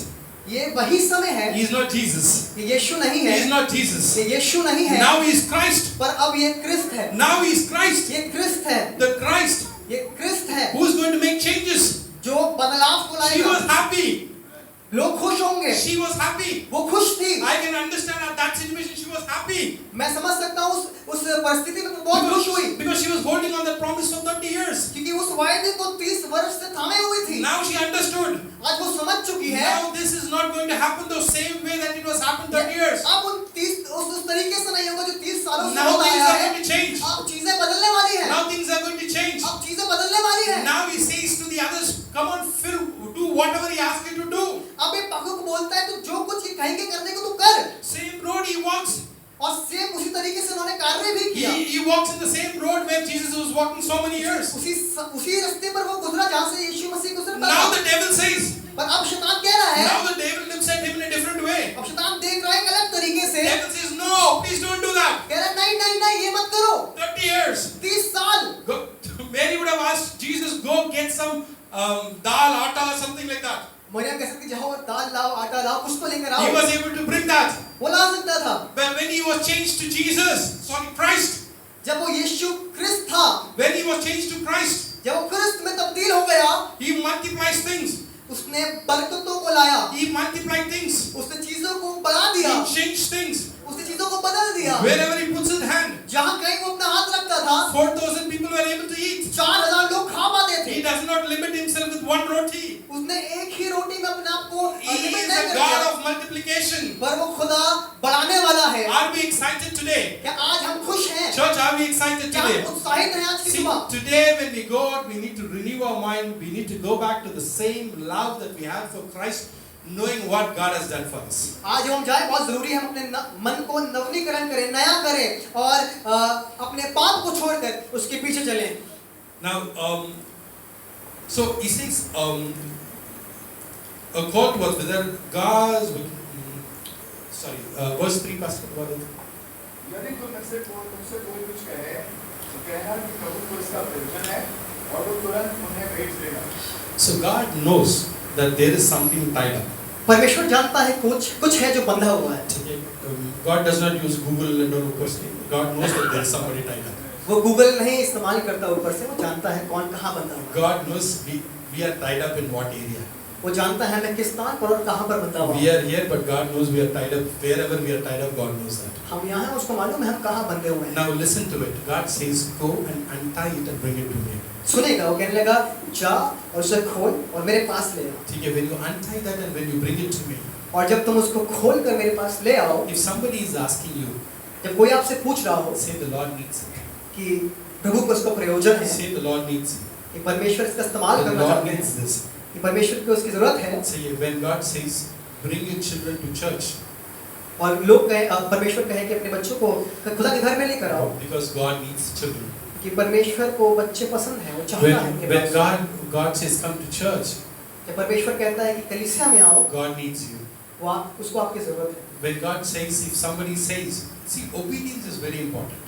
A: ये वही समय है।
B: He is not Jesus.
A: ये यीशु नहीं
B: He is
A: है,
B: not Jesus.
A: ये यीशु नहीं है,
B: Now he is Christ.
A: पर अब ये क्रिस्त है,
B: Now he is Christ.
A: ये क्रिस्त है,
B: The Christ
A: ये क्रिस्त है
B: who is going to make changes.
A: जो बदलाव को
B: She was
A: लाएगा।
B: happy.
A: लोग खुश होंगे,
B: She was happy.
A: वो खुश थी।
B: I can understand at that situation she was happy.
A: मैं समझ सकता हूँ उस परिस्थिति में बहुत खुश हुई,
B: Because she was holding on that promise for 30 years.
A: क्योंकि उस वायदे को 30 वर्ष से थामे हुई थी।
B: Now she understood.
A: आज वो समझ चुकी है।
B: Now this is not going to happen the same way that it was happened 30 years.
A: अब उन 30 उस तरीके से नहीं होगा जो 30 सालों से
B: Now
A: होता
B: things
A: आया
B: are
A: है।
B: going to change.
A: अब चीजें बदलने वाली हैं।
B: Now things are going to change.
A: अब चीजें बदलने वाली हैं।
B: Now he says to the others, come on, Phil, do whatever he asks you to do.
A: अब ये पागल को बोलता है, तू जो कुछ कहेंगे करने को तू कर।
B: Same road he walks.
A: और सेम उसी तरीके से उन्होंने कार्य भी किया।
B: He walks in the same road where Jesus was walking so many years.
A: उसी रास्ते पर वो गुजरा जहाँ से यीशु मसीह गुजरता
B: Now
A: था।
B: the devil says,
A: पर अब शैतान कह रहा है,
B: now the devil looks at him in a different way.
A: अब शैतान देख रहा है एक अलग तरीके से।
B: The devil says, no, please don't do that.
A: कह रहा है नहीं नहीं नहीं ये मत करो।
B: 30 years.
A: 30 साल।
B: Go, Mary would have asked Jesus, go get some dal, atta or something like that.
A: Maryam कह सकती जाओ दाल लाओ, आटा लाओ, कुछ तो लेकर आओ।
B: He was able to bring that.
A: वो ला सकता था।
B: But when he was changed to Christ,
A: जब वो यीशु क्रिस्त था,
B: when he was changed to Christ,
A: जब वो क्रिस्त में तब्दील हो गया,
B: he multiplies things.
A: उसने बरकतों को लाया,
B: He multiplied things.
A: उसने चीजों को बढ़ा दिया,
B: He changed things.
A: उसने चीजों को बदल दिया।
B: Wherever he puts his hand,
A: जहाँ कहीं वो अपना हाथ रखता था,
B: 4,000 people were able to eat.
A: 4000 लोग खा पाते थे।
B: He does not limit himself with one roti.
A: उसने एक ही रोटी में अपने आप को
B: He
A: लिमिट
B: is
A: नहीं
B: a
A: कर
B: God
A: दिया,
B: of multiplication.
A: पर वो खुदा बढ़ाने वाला है।
B: Are we excited today?
A: क्या आज हम खुश हैं?
B: Church, are we excited
A: क्या
B: today?
A: हम उत्साहित हैं आज की
B: See,
A: सुबह?
B: today when we go out, we need to renew our mind. We need to go back to the same love that we had for Christ, knowing what God has done for us.
A: आज जब हम जाए बहुत जरूरी है हम अपने मन को नवीनीकरण करें, नया करें और अपने पाप को छोड़कर उसके पीछे चलें।
B: Now, so he says, a court was whether God's, verse 3, Pastor, what is it?
C: यदि तुमसे कोई कुछ कहे तो कहना कि प्रभु को इसका प्रयोजन है और वो तुरंत उन्हें भेज देगा।
B: So God knows that there is something tied up.
A: परमेश्वर जानता है कुछ है जो बंधा हुआ है।
B: God does not use Google and all personally. God knows that there is somebody tied up.
A: वो गूगल नहीं इस्तेमाल करता ऊपर से, वो जानता है कौन कहाँ बंधा हुआ है।
B: God knows we are tied up in what area.
A: वो जानता है मैं किस स्थान पर और कहाँ पर बंधा हुआ
B: We are here, but God knows we are tied up. Wherever we are tied up, God knows that.
A: हम यहाँ हैं, उसको मालूम है हम कहाँ बंधे हुए हैं।
B: Now listen to it. God says, go and untie it and bring it to me.
A: सुनेगा, वो कहने लगा जा और उसे खोल और मेरे पास ले आओ।
B: ठीक है, when you untie that and when you bring it to me.
A: और जब तुम उसको खोल कर मेरे पास ले आओ,
B: If somebody is asking you,
A: जब कोई आपसे पूछ रहा हो
B: say the Lord needs it.
A: कि प्रभु को उसको प्रयोजन है,
B: Say the Lord needs it.
A: कि परमेश्वर इसका इस्तेमाल
B: The
A: करना
B: Lord
A: चाहते
B: needs
A: हैं,
B: this.
A: कि परमेश्वर को उसकी जरूरत है,
B: Say when God says, bring your children to church.
A: और लोग कहे परमेश्वर कहे कि अपने बच्चों को खुदा के घर में लेकर आओ,
B: Because God needs children.
A: कि परमेश्वर को बच्चे पसंद हैं, वो चाहता है उनके
B: When
A: pass.
B: God says come to church,
A: जब परमेश्वर कहता है कि कलीसिया में आओ,
B: God needs you.
A: वो उसको आपकी जरूरत है।
B: When God says, if somebody says, see, obedience is very important.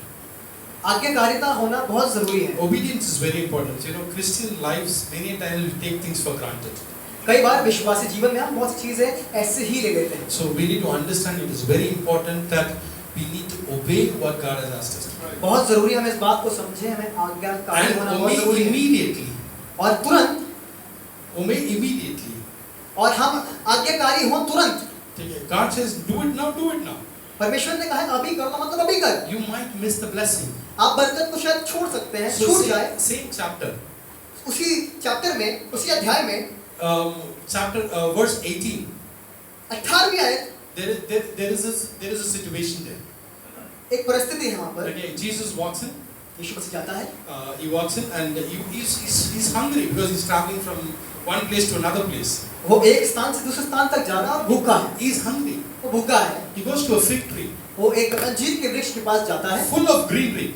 A: आज्ञाकारिता होना बहुत जरूरी है।
B: Obedience is very important. You know, Christian lives, many times we take things for granted.
A: कई बार विश्वासी जीवन में हम बहुत सी चीजें ऐसे ही ले लेते हैं।
B: So we need to understand it is very important that we need to obey what God has asked us to do.
A: बहुत जरूरी है हम इस बात को समझें, हमें आज्ञाकारी होना
B: And
A: बहुत
B: obey
A: जरूरी है।
B: immediately.
A: और तुरंत,
B: Obey immediately.
A: और हम आज्ञाकारी हों तुरंत।
B: ठीक है, God says, do it now, do it now.
A: परमेश्वर ने कहा है अभी कर, तो मतलब अभी कर।
B: You might miss the blessing.
A: आप बरकत को शायद छोड़ सकते हैं,
B: So
A: छूट जाए।
B: same chapter.
A: उसी चैप्टर में, उसी अध्याय में,
B: Verse 18.
A: 18वीं आयत,
B: There is a situation there.
A: एक परिस्थिति है वहाँ पर।
B: Okay, Jesus walks in.
A: यीशु मसीह जाता है,
B: He walks in and he's hungry because he's traveling from one place to another place.
A: वो एक स्थान से दूसरे स्थान तक जा रहा है और भूखा है।
B: He's hungry.
A: वो भूखा है।
B: He goes to a fig tree,
A: वो एक अंजीर के वृक्ष के पास जाता है,
B: full of greenery,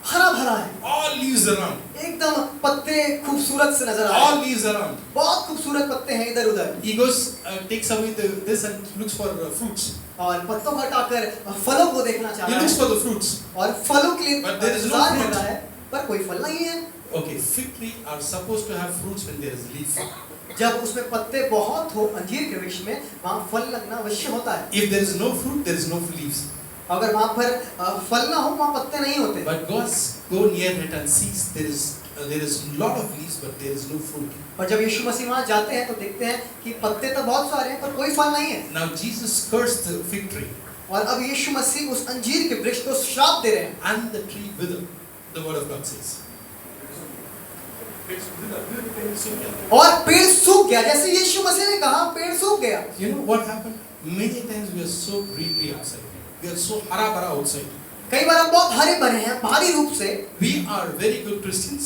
A: हरा भरा है,
B: all leaves around,
A: एकदम पत्ते खूबसूरत से नजर आ रहे
B: all
A: हैं,
B: leaves around.
A: बहुत खूबसूरत पत्ते हैं इधर उधर,
B: He goes, takes away this and looks for fruits.
A: और पत्तों को हटाकर फलों को देखना चाह
B: He
A: रहा
B: looks
A: है,
B: for the fruits.
A: और फलों के लिए
B: But there is no
A: इंतजार
B: fruit.
A: कर रहा है, पर कोई फल नहीं है।
B: Okay, fig tree are supposed to have fruits when there is leaf.
A: जब उसमें पत्ते बहुत हो अंजीर के वृक्ष में, वहाँ फल लगना अवश्य होता है।
B: If there is no fruit, there is no leaves.
A: अगर वहाँ पर फल ना हो, वहाँ पत्ते नहीं होते।
B: But go near it and sees there is lot of leaves, but there is no fruit.
A: और जब यीशु मसीह वहाँ जाते हैं तो देखते हैं कि पत्ते तो बहुत सारे हैं पर कोई फल नहीं है।
B: Now Jesus cursed the fig tree,
A: और अब यीशु मसीह उस अंजीर के वृक्ष को श्राप दे रहे हैं,
B: and the tree withered. The word of God says.
A: और पेड़ सूख गया। जैसे यीशु मसीह ने कहा, पेड़ सूख गया।
B: You know what happened? Many times we are so greenery outside. We are so hara bhara outside.
A: कई बार हम बहुत हरे भरे हैं बाहरी रूप से,
B: We are very good Christians.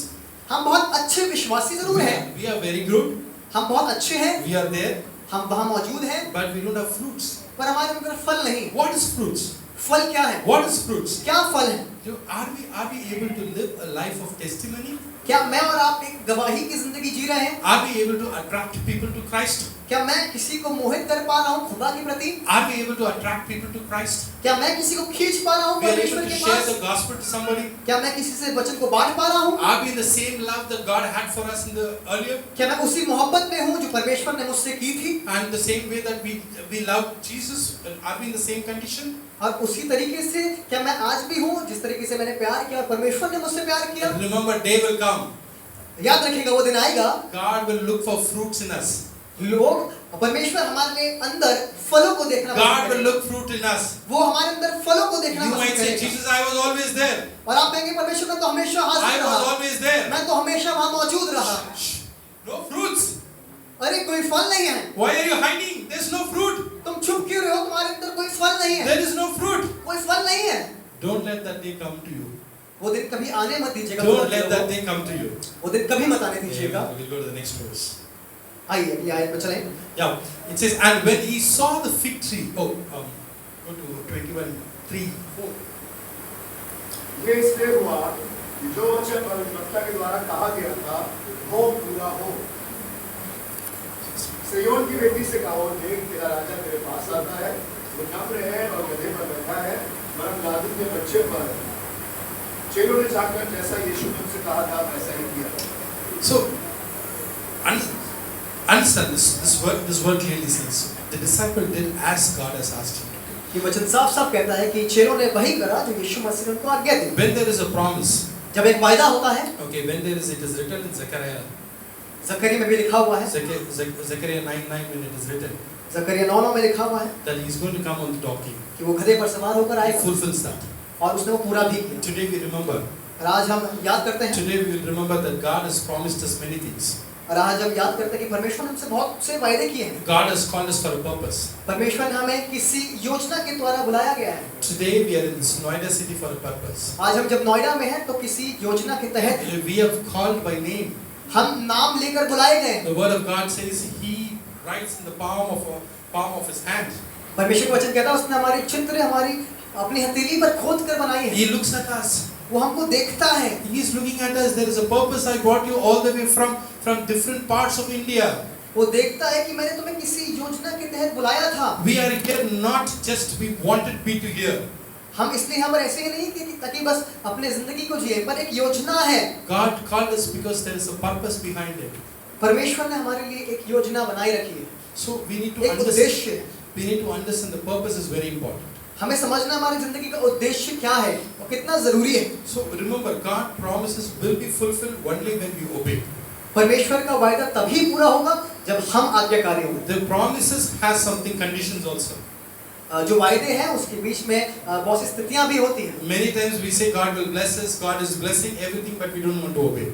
A: हम बहुत अच्छे विश्वासी जरूर हैं,
B: We are very good.
A: हम बहुत अच्छे हैं,
B: We are there,
A: हम वहाँ मौजूद हैं,
B: but we don't have fruits.
A: पर हमारे अंदर फल नहीं।
B: What is fruits?
A: फल क्या है?
B: What is fruits?
A: क्या फल है?
B: Are we able to live a life of testimony?
A: क्या मैं और आप एक गवाही की जिंदगी जी रहे हैं?
B: Are we able to attract people to Christ?
A: क्या मैं किसी को मोहित कर पा रहा हूँ खुदा के प्रति?
B: Are we able to attract people to Christ?
A: क्या मैं किसी को खींच पा रहा हूँ
B: We are able
A: परमेश्वर
B: to
A: के
B: share
A: pass?
B: the gospel to somebody?
A: क्या मैं किसी से वचन को बांट पा रहा हूँ?
B: Are we in the same love that God had for us in the earlier?
A: क्या मैं उसी मोहब्बत में हूँ जो परमेश्वर ने मुझसे की थी?
B: And the same way that we love Jesus, are we in the same condition?
A: और उसी तरीके से क्या मैं आज भी हूँ जिस तरीके से मैंने प्यार किया और परमेश्वर ने मुझसे प्यार किया?
B: Remember, day will come.
A: याद रखिएगा वो दिन आएगा,
B: God will look for fruits in us.
A: लोग परमेश्वर हमारे अंदर फलों को देखना
B: God
A: पसंद
B: will
A: करेगा।
B: look fruit in us.
A: वो हमारे अंदर फलों को देखना
B: You
A: पसंद
B: might say,
A: करेगा।
B: Jesus, I was always there.
A: और आप कहेंगे परमेश्वर मैं तो हमेशा
B: I
A: हाजिर
B: was
A: रहा,
B: always there.
A: मैं तो हमेशा वहाँ मौजूद रहा।
B: No fruits.
A: अरे कोई फल नहीं है,
B: Why are you hiding? There's no fruit.
A: तुम छुप क्यों रहे हो? तुम्हारे अंदर कोई फल नहीं है,
B: There is no fruit.
A: कोई फल नहीं है।
B: Don't let that day come to you.
A: वो दिन कभी आने मत दीजिएगा।
B: Don't let that day come to you.
A: वो दिन कभी मत आने दीजिएगा।
B: We'll go to the next verse.
A: आइए अगली आयत में चलें।
B: Yeah, it says, and when he saw the fig tree, go to 21:3-4.
C: ये इसलिए हुआ कि जो वचन भविष्यवक्ता के द्वारा कहा गया था वो पूरा हो। सिय्योन की बेटी से कहो, देख तेरा राजा तेरे पास आता है, वो नम्र है और गधे पर बैठा है, वरन लादू के बच्चे पर। चेलों ने जाकर जैसा यीशु ने उनसे कहा था वैसा ही किया।
B: So, understand this word clearly says, the disciple did as God has asked him.
A: ये वचन साफ साफ कहता है कि चेलों ने वही करा जो यीशु मसीह ने उनको आज्ञा दी।
B: When there is a promise,
A: जब एक वायदा होता है,
B: okay, when there is, it is written in Zechariah
A: जकरिया में भी लिखा हुआ है,
B: Zechariah 9:9 when it is written
A: जकरिया 9:9 में लिखा हुआ है
B: that he's going to come on the donkey.
A: कि वो गधे पर सवार होकर
B: He
A: आएगा,
B: fulfills that.
A: और उसने वो पूरा भी किया।
B: Today we remember.
A: और आज हम याद करते हैं,
B: Today we will remember that God has promised us many things.
A: और आज हम याद करते हैं कि परमेश्वर ने हमसे बहुत से वायदे किए हैं।
B: God has called us for a purpose.
A: परमेश्वर ने हमें किसी योजना के द्वारा बुलाया गया है।
B: Today we are in this Noida city for a purpose.
A: आज हम जब नोएडा में हैं तो किसी योजना के तहत
B: We have called by name.
A: हम नाम लेकर बुलाए गए।
B: The word of God says He writes in the palm of His hand.
A: परमेश्वर का वचन कहता है उसने हमारी चित्र हमारी अपनी हथेली पर खोद कर बनाई है।
B: He looks at us.
A: वो हमको देखता है।
B: He is looking at us. There is a purpose. I brought you all the way from different parts of India.
A: वो देखता है कि मैंने तुम्हें किसी योजना के तहत बुलाया था।
B: We are here not just we wanted be to here.
A: हम इसलिए हम ऐसे ही नहीं कि ताकि बस अपने जिंदगी को जिए, पर एक योजना है।
B: God called us because there is a purpose behind it.
A: परमेश्वर ने हमारे लिए एक योजना बनाई रखी है।
B: So we need to
A: एक
B: understand.
A: उद्देश्य।
B: We need to understand the purpose is very important.
A: हमें समझना हमारी जिंदगी का उद्देश्य क्या है और कितना जरूरी है।
B: So remember, God promises will be fulfilled only when we obey.
A: परमेश्वर का वायदा तभी पूरा होगा जब हम आज्ञाकारी होंगे।
B: The promises has something conditions also.
A: जो वायदे हैं उसके बीच में बहुत सी स्थितियां भी होती हैं।
B: Many times we say God will bless us, God is blessing everything, but we don't want to obey.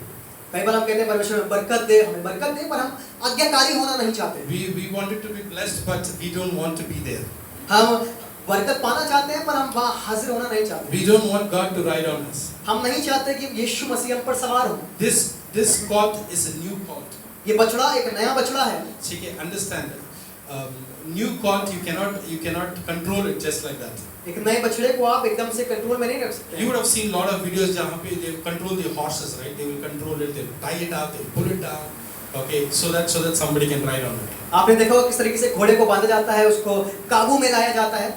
A: कई बार हम कहते हैं परमेश्वर हमें बरकत दे, हमें बरकत दे, पर हम आज्ञाकारी होना नहीं चाहते।
B: We wanted to be blessed, but we don't want to be there.
A: हम बरकत पाना चाहते हैं पर हम वहाँ हाजिर होना नहीं चाहते।
B: We don't want God to ride on us.
A: हम नहीं चाहते कि यीशु मसीह हम पर सवार हो।
B: This colt is a new colt.
A: ये बछड़ा एक नया बछड़ा है।
B: ठीक है, understand it. New colt you cannot control it just like that.
A: एक नए बछड़े को आप एकदम से कंट्रोल में नहीं रख सकते।
B: You would have seen lot of videos जहाँ पे they control the horses, right? They will control it, they will tie it up, they will pull it down. Okay, so that somebody can ride on it.
A: आपने देखा होगा किस तरीके से घोड़े को बांधा जाता है, उसको काबू में लाया जाता है।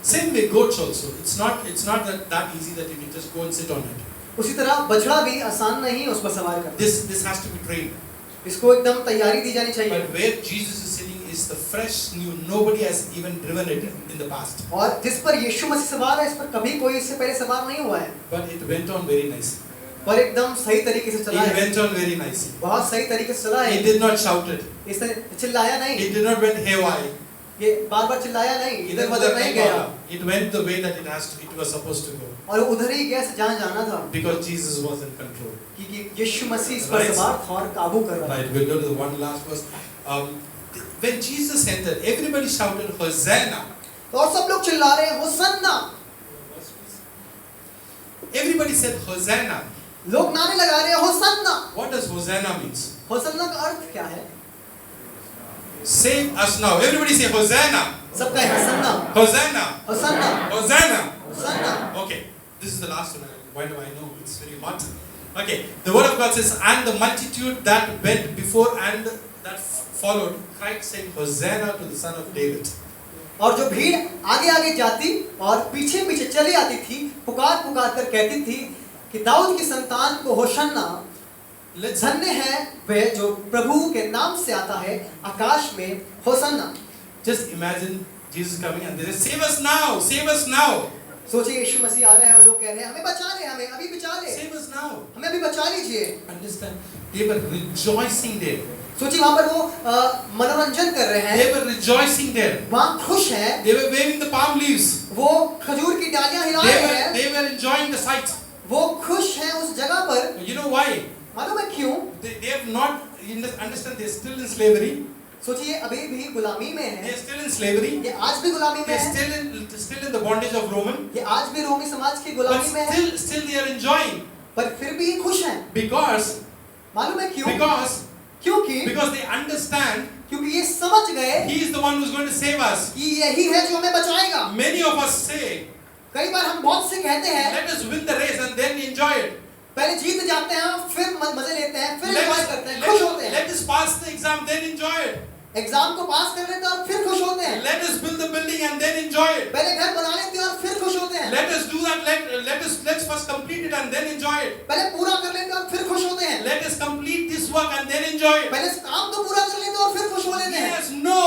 B: Same way goats also. It's not that easy that you can just go and sit on it.
A: उसी तरह बछड़ा भी आसान नहीं उस पर सवार करना।
B: This has to be trained.
A: इसको एकदम तैयारी दी जानी चाहिए।
B: But where Jesus is sitting is the fresh new. Nobody has even driven it in the past.
A: और जिस पर यीशु मसीह सवार है, इस पर कभी कोई इससे पहले सवार नहीं हुआ है।
B: But it went on very nicely.
A: पर एकदम सही तरीके से चला
B: It
A: है।
B: went on very nicely.
A: बहुत सही तरीके से चला है।
B: It did not shout it.
A: इसने चिल्लाया नहीं।
B: It did not went haywire.
A: ये बार-बार चिल्लाया नहीं, इधर-उधर नहीं गया।
B: It went the way that it was supposed to go.
A: और उधर ही गया जहाँ जाना था।
B: Because Jesus was in control.
A: क्योंकि यीशु मसीह इस पर सवार था और काबू कर रहा था।
B: Right, we'll go to the one last verse. When Jesus entered, everybody shouted Hosanna.
A: और सब लोग चिल्ला रहे हैं होसन्ना।
B: Everybody said Hosanna.
A: लोग नारे लगा रहे हैं Hosanna.
B: What does Hosanna means?
A: Hosanna का अर्थ क्या है?
B: Save us now. Everybody say Hosanna.
A: सब कहे Hosanna.
B: Hosanna.
A: Hosanna.
B: Hosanna.
A: Hosanna.
B: Okay, this is the last one. Why do I know? It's very hot. Okay, the word of God says, and the multitude that went before and that followed cried, saying, Hosanna to the Son of David.
A: और जो भीड़ आगे आगे जाती और पीछे पीछे चली आती थी, पुकार पुकार कर कहती थी कि दाऊद की संतान को होशन्ना। धन्य है वह जो प्रभु के नाम से आता है, आकाश में Hosanna.
B: Just imagine Jesus coming and they say, save us now, save us now.
A: सोचिए यीशु मसीह आ रहे हैं और लोग कह रहे हैं हमें बचा ले, हमें अभी बचा ले,
B: Save us now.
A: हमें अभी बचा लीजिए।
B: Understand? They were rejoicing there.
A: सोचिए वहाँ पर वो मनोरंजन कर रहे हैं।
B: They were rejoicing there.
A: वहाँ खुश हैं।
B: They were waving the palm leaves.
A: वो खजूर की डालियाँ हिला रहे हैं।
B: They were enjoying the sight.
A: वो खुश हैं उस जगह पर।
B: You know why?
A: मालूम है क्यों?
B: They have not, you understand, they're still in slavery.
A: सोचिए अभी भी गुलामी में हैं।
B: They're still in slavery.
A: ये आज भी गुलामी में
B: They're
A: हैं।
B: still in the bondage of Roman.
A: ये आज भी रोमी समाज की
B: But
A: गुलामी में हैं।
B: still they are enjoying.
A: पर फिर भी ये खुश हैं।
B: Because
A: मालूम है क्यों? क्योंकि
B: they understand
A: क्योंकि ये समझ गए
B: He is the one who's going to save us.
A: कि यही है जो हमें बचाएगा।
B: Many of us say,
A: कई बार हम बहुत से कहते हैं
B: let us win the race and then enjoy it.
A: पहले जीत जाते हैं फिर मजे लेते हैं फिर एंजॉय करते हैं खुश होते हैं।
B: Let us pass the exam then enjoy it.
A: Exam को पास कर लेते हैं और फिर खुश होते हैं।
B: Let us build the building and then enjoy it.
A: पहले घर बना लेते हैं और फिर खुश होते हैं।
B: Let us do that. Let's first complete it and then enjoy it.
A: पहले पूरा कर लेते हैं और फिर खुश होते हैं।
B: Let us complete this work and then enjoy it.
A: पहले काम तो पूरा कर लेते हैं और फिर खुश हो लेते हैं।
B: Yes, no.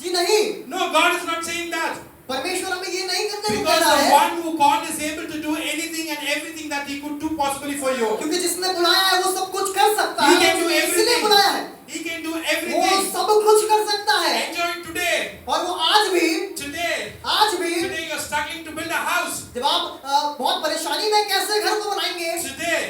A: जी नहीं।
B: No, God is not saying that.
A: परमेश्वर हमें ये नहीं करने को कह
B: Because
A: रहा
B: the
A: है।
B: one who called is able to do anything and everything that He could do possibly for you.
A: क्योंकि जिसने बुलाया है वो सब कुछ कर सकता
B: He He can do
A: उसने इसलिए
B: everything.
A: बुलाया है।
B: He can do
A: वो
B: everything.
A: सब कुछ कर सकता है
B: Enjoy it today.
A: और वो आज भी
B: Today you're struggling to build a house.
A: जब आप बहुत परेशानी में कैसे घर को बनाएंगे,
B: Today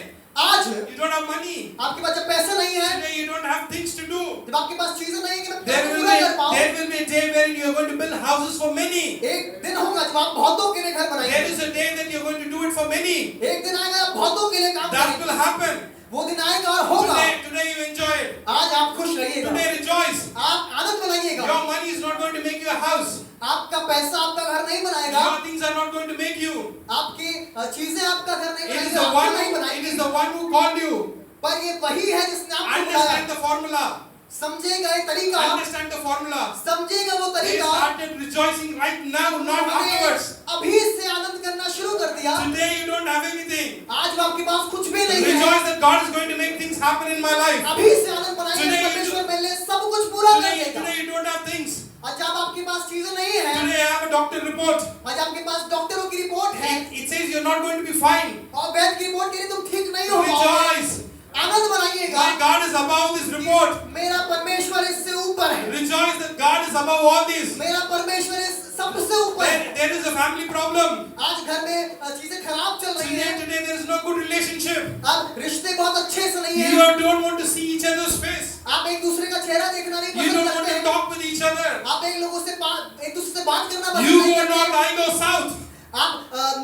A: आज
B: you don't have money.
A: आपके पास जब पैसे नहीं है,
B: Today you don't have things to do.
A: जब आपके पास चीजें नहीं है कि मैं
B: There
A: घर को
B: will
A: पूरा कर पाऊं,
B: be a day wherein you are going to build houses for many.
A: एक दिन होगा जब आप बहुतों के लिए घर
B: There
A: बनाएंगे,
B: is a day that you're going to do it for many.
A: एक दिन आएगा आप बहुतों के लिए काम
B: That
A: करेंगे,
B: will happen.
A: वो दिन आएगा और होगा।
B: Today you enjoy it.
A: आज आप खुश रहिएगा,
B: Today rejoice.
A: आप आनंद मनाइएगा।
B: Your money is not going to make you a house.
A: आपका पैसा आपका घर नहीं बनाएगा,
B: Your things are not going to make you.
A: आपकी चीजें आपका घर नहीं
B: It is
A: बनाएगी,
B: the
A: आपको
B: one.
A: नहीं
B: It
A: बनाएगी।
B: is the one who called you.
A: पर ये वही है जिसने आपको बुलाया।
B: Understand the formula.
A: समझेगा ये तरीका,
B: Understand the formula.
A: समझेगा वो
B: They
A: तरीका।
B: started rejoicing right now, not afterwards.
A: अभी से आनंद करना शुरू कर दिया।
B: Today you don't have anything.
A: आज आपके पास कुछ भी नहीं है।
B: Rejoice that God is going to make things happen in my life.
A: अभी से आनंद मनाइए,
B: Today you
A: परमेश्वर मेरे लिए सब कुछ पूरा कर देगा।
B: Today you don't have things.
A: आज जब आपके पास चीजें नहीं है,
B: Today I have a doctor report.
A: आज आपके पास डॉक्टरों की रिपोर्ट है
B: It says you're not going to be fine.
A: और वैद्य की रिपोर्ट के लिए तुम ठीक नहीं हो पाओगे।
B: Rejoice.
A: Anand मनाइएगा,
B: My God is above this report.
A: मेरा परमेश्वर इससे ऊपर है।
B: Rejoice that God is above all this.
A: मेरा परमेश्वर इस सबसे ऊपर है।
B: There is a family problem.
A: आज घर में चीजें खराब चल रही हैं।
B: Today there is no good relationship.
A: अब रिश्ते बहुत अच्छे से नहीं
B: You
A: हैं।
B: don't want to see each other's face.
A: आप एक दूसरे का चेहरा देखना नहीं
B: You
A: पसंद
B: don't want
A: करते
B: to
A: हैं।
B: talk with each other.
A: आप एक दूसरे से बात करना पसंद
B: You
A: नहीं
B: are
A: करते
B: not,
A: हैं।
B: I go south.
A: आप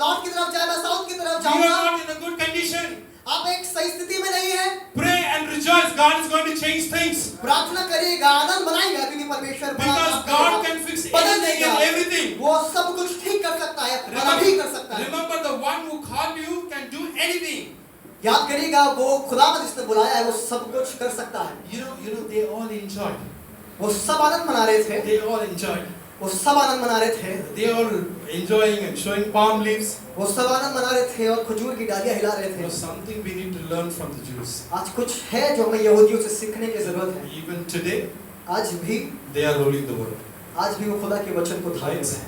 A: नॉर्थ की तरफ जाए, मैं साउथ की तरफ
B: You are
A: जाऊंगा।
B: not in a good condition.
A: आप एक सही स्थिति में नहीं है।
B: Pray and rejoice. God is going to change things.
A: प्रार्थना करिएगा, आनंद मनाइएगा, क्योंकि परमेश्वर बड़ा
B: Because
A: काम
B: God
A: करेगा।
B: can fix
A: बदल
B: anything
A: देगा।
B: and everything.
A: वो सब कुछ ठीक कर सकता है और अभी कर सकता है।
B: Remember the one who called you can do anything.
A: याद करिएगा, वो खुदा जिसने बुलाया है वो सब कुछ कर सकता है।
B: You know they all enjoyed.
A: वो सब आनंद मना रहे थे,
B: They all enjoyed.
A: वो सब आनंद मना रहे थे,
B: They all enjoying and showing palm leaves.
A: वो सब आनंद मना रहे थे और खजूर की डालियां हिला रहे
B: You
A: थे।
B: know something we need to learn from the Jews.
A: आज कुछ है जो हमें यहूदियों से सीखने की जरूरत है।
B: Even today
A: आज भी
B: they are ruling the world.
A: आज भी वो खुदा के वचन को थामे हुए हैं,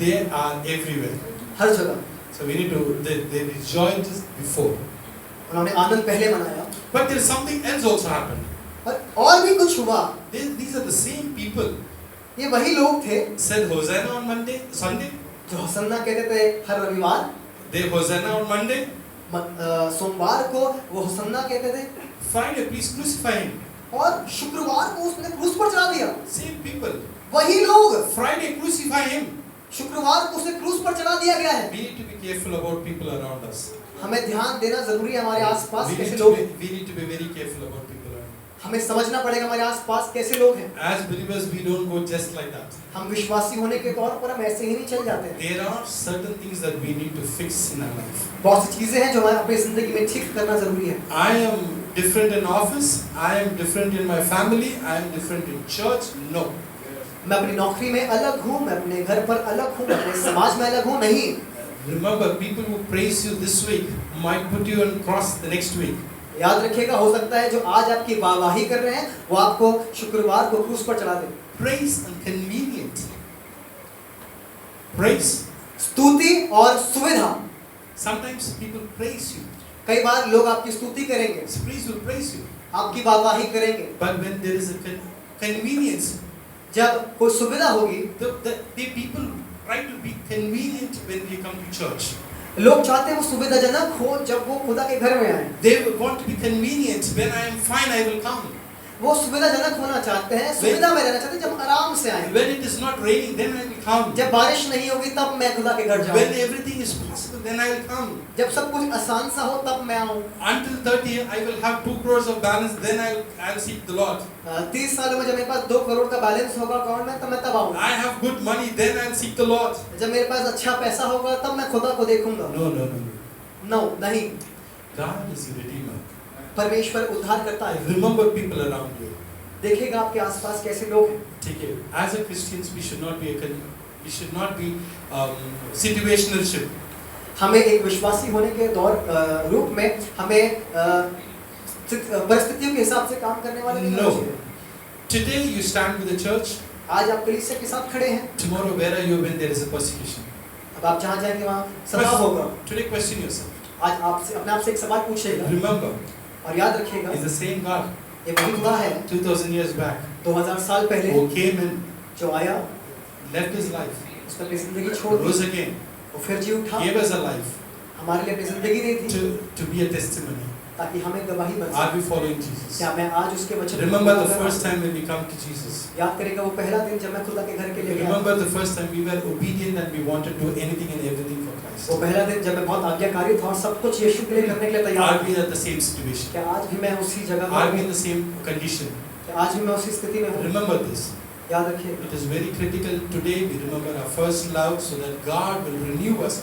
B: They are everywhere.
A: हर जगह।
B: So we need to they rejoiced before.
A: उन्होंने आनंद पहले मनाया,
B: But there is something else also happened.
A: और भी कुछ हुआ।
B: These are the same people.
A: ये वही लोग थे
B: Said Hosanna on Sunday.
A: जो हसन्ना कहते थे हर रविवार,
B: They Hosanna on Monday.
A: सोमवार को वो हसन्ना कहते थे
B: Friday, please crucify him.
A: और शुक्रवार को उसने क्रूस पर चढ़ा दिया।
B: Same people.
A: वही लोग,
B: Friday, crucify him.
A: शुक्रवार को उसे क्रूस पर चढ़ा दिया गया है।
B: We need to be careful about people around us.
A: हमें ध्यान देना जरूरी है हमारे आसपास
B: We
A: कैसे
B: need
A: लोग
B: to
A: हैं।
B: be, we need to be very careful about people around.
A: हमें समझना पड़ेगा हमारे आसपास कैसे लोग हैं।
B: As believers, we don't go just like that.
A: हम विश्वासी होने के तौर पर हम ऐसे ही नहीं चल जाते हैं।
B: There are certain things that we need to fix in our life.
A: बहुत सी चीजें हैं जो हमें अपनी जिंदगी में ठीक करना जरूरी है।
B: I am different in office. I am different in my family. I am different in church. No.
A: मैं अपनी नौकरी में अलग हूँ, मैं अपने घर पर अलग हूँ, मैं अपने समाज में अलग हूँ, नहीं।
B: Remember, people who praise you this week might put you on cross the next week.
A: याद रखिएगा, हो सकता है जो आज आपकी वाहवाही कर रहे हैं वो आपको शुक्रवार को क्रूस पर चढ़ा दें।
B: Praise and convenient. Praise.
A: स्तुति और सुविधा।
B: Sometimes people praise you.
A: कई बार लोग आपकी स्तुति करेंगे,
B: Praise will praise you.
A: आपकी वाहवाही करेंगे।
B: But when there is a convenience,
A: जब कोई सुविधा होगी,
B: the people try to be convenient when they come to church.
A: लोग चाहते हैं वो सुविधाजनक हो जब वो खुदा के घर में आए।
B: They want to be convenient. When I am fine, I will come.
A: वो सुविधाजनक होना चाहते हैं, सुविधा में रहना चाहते हैं, जब आराम से आए।
B: When it is not raining, then I will come.
A: जब बारिश नहीं होगी तब मैं खुदा के घर
B: When
A: जाऊँ।
B: everything is possible, then I will come.
A: जब सब कुछ आसान सा हो तब मैं आऊँ।
B: Until 30, I will have 2 crores of balance. Then I will seek the Lord.
A: 30 सालों में जब मेरे पास 2 करोड़ का बैलेंस होगा अकाउंट में तब मैं तब आऊँगा।
B: I have good money. Then I will seek the Lord.
A: जब मेरे पास अच्छा पैसा होगा तब मैं खुदा को देखूंगा।
B: No.
A: नहीं।
B: God is a redeemer.
A: परमेश्वर उद्धार करता है।
B: Remember people around you.
A: देखिएगा आपके आसपास कैसे लोग हैं।
B: ठीक है। As a Christians, we should not be situationalship.
A: हमें एक विश्वासी होने के रूप में हमें परिस्थितियों के हिसाब से काम करने वाले नहीं होना चाहिए।
B: Today you stand with the church.
A: आज आप कलीसिया के साथ खड़े हैं।
B: Tomorrow where are you when there is a persecution?
A: अब आप जहाँ जाएंगे वहाँ सताव होगा।
B: Today question yourself.
A: आज आपसे अपने आप से एक सवाल पूछिएगा।
B: Remember,
A: और और याद रखिएगा
B: He's the same God.
A: ये वही खुदा है
B: 2000 years back.
A: 2000 साल पहले
B: Who came and
A: जो आया,
B: left his life.
A: उसने अपनी जिंदगी छोड़ दी,
B: Rose again.
A: वो फिर जी उठा,
B: Gave us a life
A: हमारे लिए अपनी जिंदगी दी थी
B: to be a testimony.
A: ताकि हमें गवाही बन
B: Are
A: सके।
B: we following Jesus?
A: क्या मैं आज उसके वचन को
B: Remember
A: पूरा
B: the
A: कर रहा
B: first
A: हूं?
B: time when we come to Jesus.
A: याद करेगा वो पहला दिन जब मैं खुदा के घर के लिए गया,
B: Remember the first time we were obedient and we wanted to do anything and everything for Christ.
A: वो पहला दिन जब मैं बहुत आज्ञाकारी था और सब कुछ यीशु के लिए करने के लिए तैयार
B: Are we
A: था।
B: at the same situation?
A: क्या आज भी मैं उसी जगह
B: Are we
A: पर
B: in the same condition?
A: क्या आज भी मैं उसी स्थिति में हूँ?
B: Remember this.
A: याद रखिएगा
B: It is very critical today we remember our first love so that God will renew us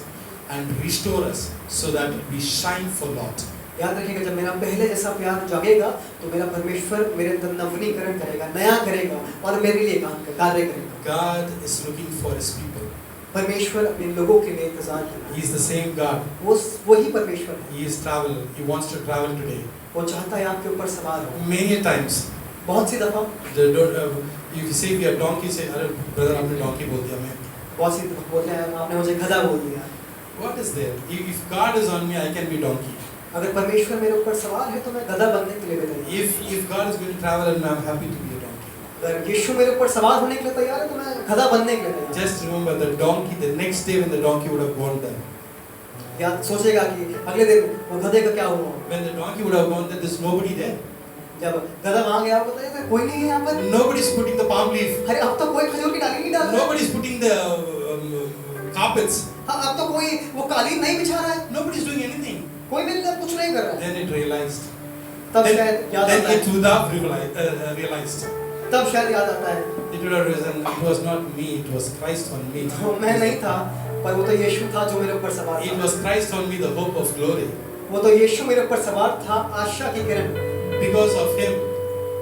B: and restore us so that we shine for Lord.
A: याद रखिएगा जब मेरा पहले जैसा प्यार जागेगा तो मेरा परमेश्वर मेरे अंदर नवीनीकरण करेगा, नया करेगा और मेरे लिए कार्य करेगा।
B: God is looking for His people.
A: परमेश्वर अपने लोगों के लिए इंतजार कर रहा
B: He is the same God.
A: है। वही परमेश्वर है।
B: He is travel. He wants to travel today.
A: वो चाहता है आपके ऊपर सवार हो।
B: Many times,
A: बहुत सी दफा
B: you say we are donkey, say, "अरे brother आपने donkey बोल दिया मैं."
A: बहुत सी दफा बोलते हैं आपने मुझे गधा बोल दिया।
B: What is there? If God is on me, I can be donkey.
A: अगर परमेश्वर मेरे ऊपर सवार है तो मैं गधा बनने के लिए भी तैयार हूं।
B: If God is going to travel and I'm happy to be a donkey.
A: अगर यीशु मेरे ऊपर सवार होने के लिए तैयार है तो मैं गधा बनने के लिए तैयार हूं।
B: Just remember the donkey. The next day when the donkey would have gone there,
A: याद सोचेगा कि अगले दिन वो गधे का क्या हुआ।
B: when the donkey would have gone there, there's nobody there.
A: जब गधा वहां गया वो बताया कोई नहीं है यहाँ पर।
B: Nobody is putting the palm leaf.
A: अरे अब तो कोई खजूर की डाली नहीं डाल रहा है।
B: Nobody is putting the carpets.
A: हाँ, अब तो कोई वो कालीन नहीं बिछा रहा है।
B: Nobody is doing anything.
A: कोई मिलकर कुछ नहीं कर रहा है।
B: Then it realized.
A: तब शायद याद
B: Then
A: आता
B: it
A: है।
B: would have realized.
A: तब शायद याद आता है।
B: It would have risen. It was not me. It was Christ on me.
A: तो मैं नहीं था पर वो तो यीशु था जो मेरे ऊपर सवार
B: It
A: था।
B: was Christ on me, the hope of glory.
A: वो तो यीशु मेरे ऊपर सवार था आशा की किरण,
B: Because of Him,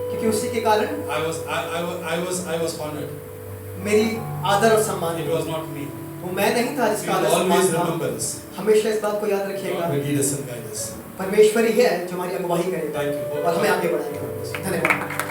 A: क्योंकि उसी के कारण
B: I was honored.
A: मेरी आदर और सम्मान
B: It was not me.
A: वो मैं नहीं था
B: We
A: जिसका
B: will
A: आदर सम्मान
B: always
A: था।
B: remember this.
A: हमेशा इस बात को याद रखिएगा,
B: God will lead us and guide us.
A: परमेश्वर ही है जो हमारी अगुवाई करेगा
B: Thank you.
A: और हमें आगे बढ़ाएगा। धन्यवाद।